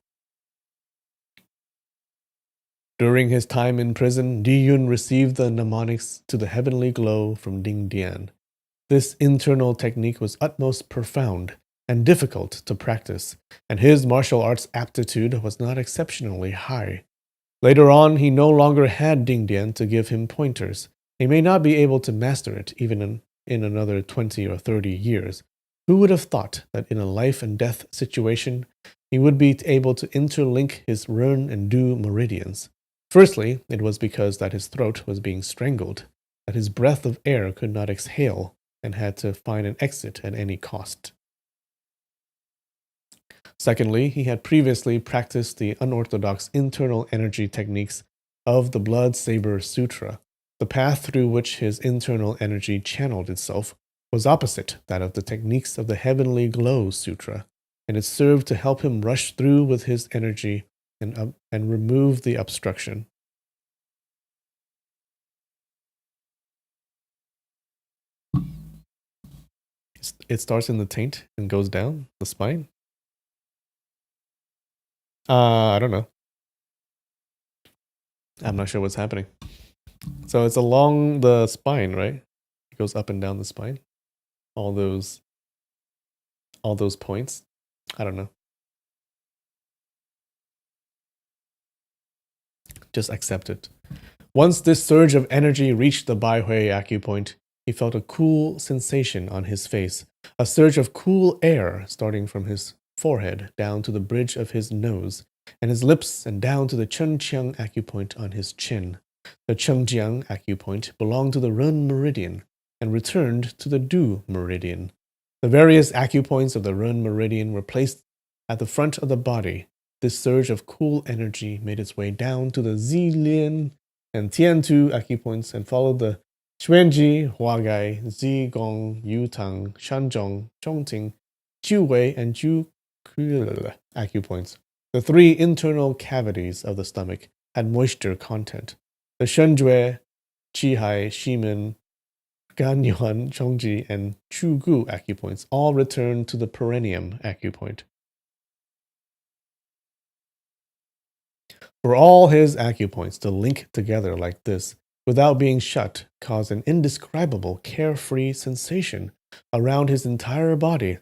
During his time in prison, Di Yun received the mnemonics to the heavenly glow from Ding Dian. This internal technique was utmost profound and difficult to practice, and his martial arts aptitude was not exceptionally high. Later on, he no longer had Ding Dian to give him pointers. He may not be able to master it even in another 20 or 30 years. Who would have thought that in a life and death situation, he would be able to interlink his Ren and Du meridians? Firstly, it was because that his throat was being strangled, that his breath of air could not exhale, and had to find an exit at any cost. Secondly, he had previously practiced the unorthodox internal energy techniques of the Blood Saber Sutra. The path through which his internal energy channeled itself was opposite that of the techniques of the Heavenly Glow Sutra, and it served to help him rush through with his energy and remove the obstruction. It starts in the taint and goes down the spine. I don't know. I'm not sure what's happening. So it's along the spine, right? It goes up and down the spine. All those points. I don't know. Just accept it. Once this surge of energy reached the Baihui acupoint, he felt a cool sensation on his face, a surge of cool air starting from his forehead down to the bridge of his nose, and his lips and down to the Chengjiang acupoint on his chin. The Chengjiang acupoint belonged to the Ren meridian and returned to the Du meridian. The various acupoints of the Ren meridian were placed at the front of the body. This surge of cool energy made its way down to the Zilian and Tiantu acupoints and followed the Xuanji, Huagai, Zigong, Yutang, Shanzhong, Chongqing, Jiuwei, and Jiuke acupoints. The three internal cavities of the stomach had moisture content. The Shenjue, Qihai, Shimen, Ganyuan, Chongji, and Chugu acupoints all returned to the perineum acupoint. For all his acupoints to link together like this, without being shut, caused an indescribable carefree sensation around his entire body.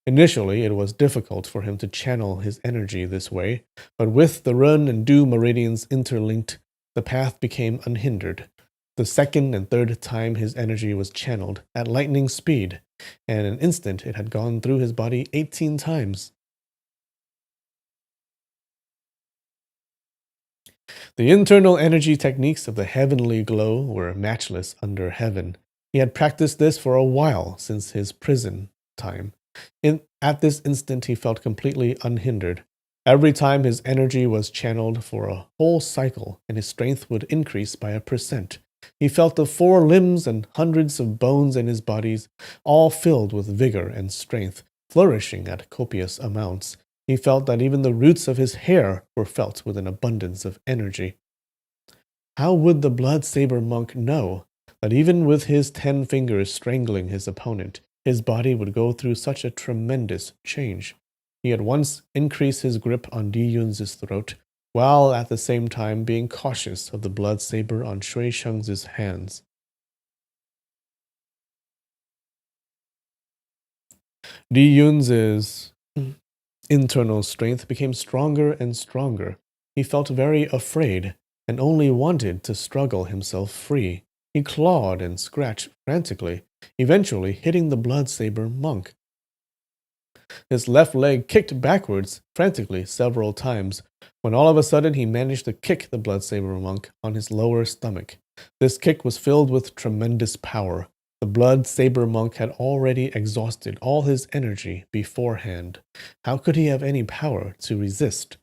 Initially, it was difficult for him to channel his energy this way, but with the Ren and Du meridians interlinked, the path became unhindered. The second and third time his energy was channeled at lightning speed, and in an instant it had gone through his body 18 times. The internal energy techniques of the heavenly glow were matchless under heaven. He had practiced this for a while since his prison time. At this instant, he felt completely unhindered. Every time his energy was channeled for a whole cycle, and his strength would increase by 1%. He felt the 4 limbs and hundreds of bones in his bodies, all filled with vigor and strength, flourishing at copious amounts. He felt that even the roots of his hair were felt with an abundance of energy. How would the blood saber monk know that even with his 10 fingers strangling his opponent, his body would go through such a tremendous change? He at once increased his grip on Di Yun's throat, while at the same time being cautious of the blood saber on Shui Sheng's hands. Di Yun's internal strength became stronger and stronger. He felt very afraid and only wanted to struggle himself free. He clawed and scratched frantically, eventually hitting the blood saber monk. His left leg kicked backwards frantically several times, when all of a sudden he managed to kick the blood saber monk on his lower stomach. This kick was filled with tremendous power. The blood saber monk had already exhausted all his energy beforehand. How could he have any power to resist?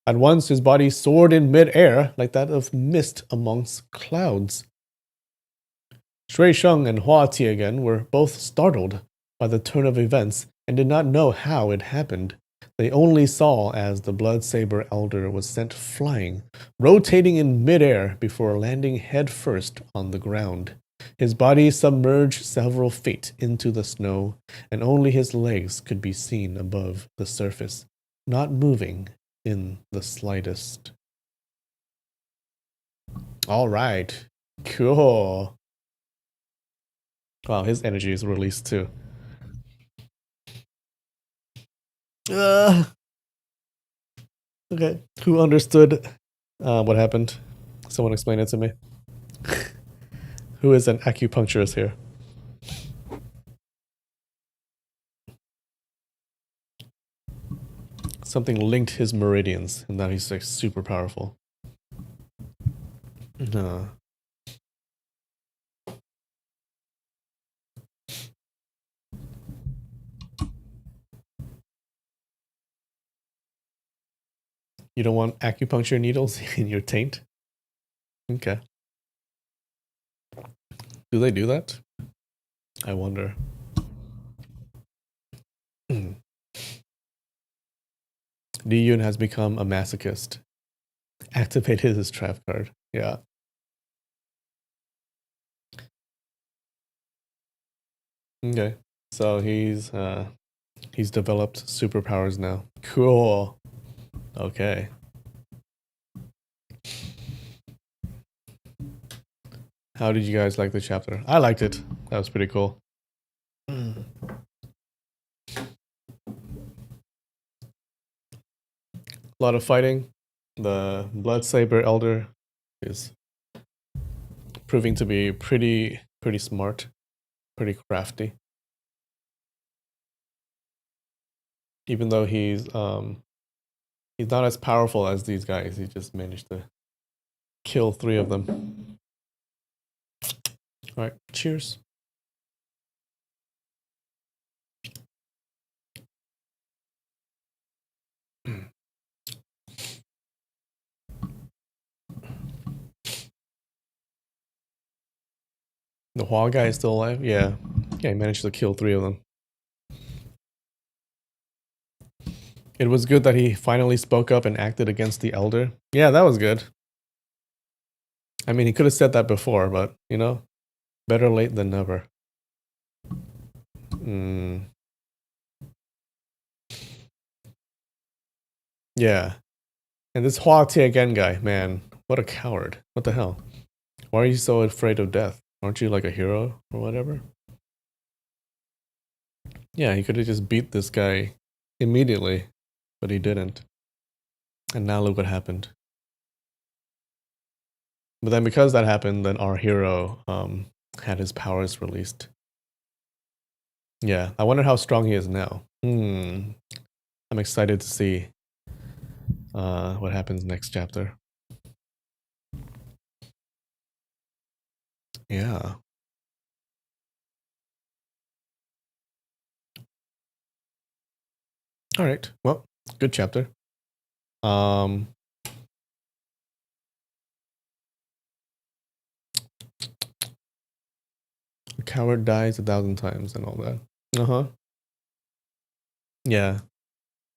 At once his body soared in mid-air like that of mist amongst clouds. Shui Sheng and Hua Tiagen were both startled by the turn of events and did not know how it happened. They only saw as the blood saber elder was sent flying, rotating in mid-air before landing head first on the ground. His body submerged several feet into the snow, and only his legs could be seen above the surface, not moving in the slightest. All right. Cool. Wow, his energy is released too. Okay. Who understood what happened? Someone explain it to me. Who is an acupuncturist here? Something linked his meridians, and now he's like super powerful. No. You don't want acupuncture needles in your taint? Okay. Do they do that? I wonder. Diyun has become a masochist. Activated his trap card. Yeah. Okay. So he's developed superpowers now. Cool. Okay. How did you guys like the chapter? I liked it. That was pretty cool. A lot of fighting. The Blood Saber Elder is proving to be pretty smart, pretty crafty. Even though he's not as powerful as these guys, he just managed to kill 3 of them. All right, cheers. The Hua guy is still alive? Yeah. Yeah, he managed to kill 3 of them. It was good that he finally spoke up and acted against the Elder. Yeah, that was good. I mean, he could have said that before, but, you know, better late than never. Yeah. And this Hua Tiagen guy, man, what a coward. What the hell? Why are you so afraid of death? Aren't you like a hero or whatever? Yeah, he could have just beat this guy immediately, but he didn't. And now look what happened. But then because that happened, then our hero had his powers released. Yeah, I wonder how strong he is now. I'm excited to see what happens next chapter. Yeah. All right. Well, good chapter. A coward dies 1,000 times and all that. Uh-huh. Yeah.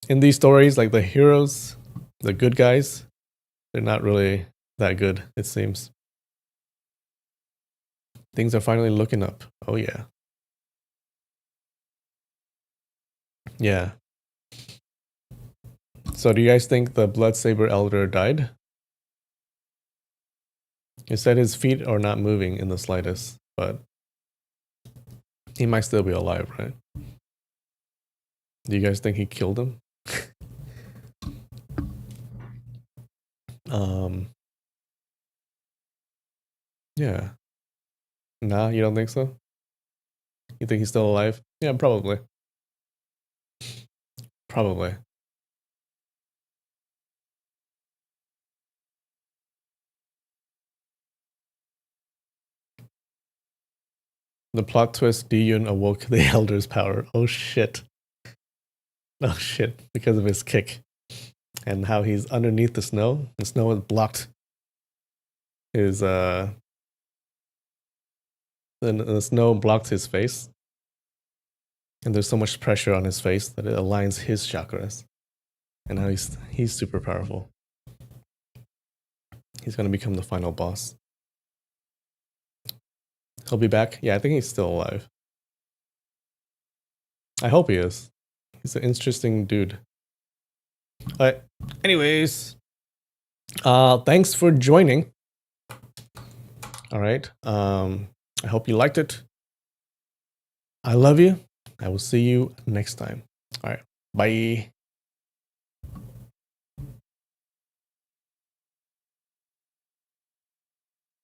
In these stories, like the heroes, the good guys, they're not really that good, it seems. Things are finally looking up. Oh yeah. Yeah. So do you guys think the Blood Saber Elder died? He said his feet are not moving in the slightest, but he might still be alive, right? Do you guys think he killed him? Yeah. Nah, you don't think so? You think he's still alive? Yeah, probably. Probably. The plot twist, Diyun awoke the Elder's power. Oh shit. Oh shit. Because of his kick. And how he's underneath the snow. The snow has blocked his the snow blocked his face. And there's so much pressure on his face that it aligns his chakras. And now he's super powerful. He's gonna become the final boss. He'll be back? Yeah, I think he's still alive. I hope he is. He's an interesting dude. Alright. Anyways. Thanks for joining. All right. I hope you liked it. I love you. I will see you next time. All right. Bye.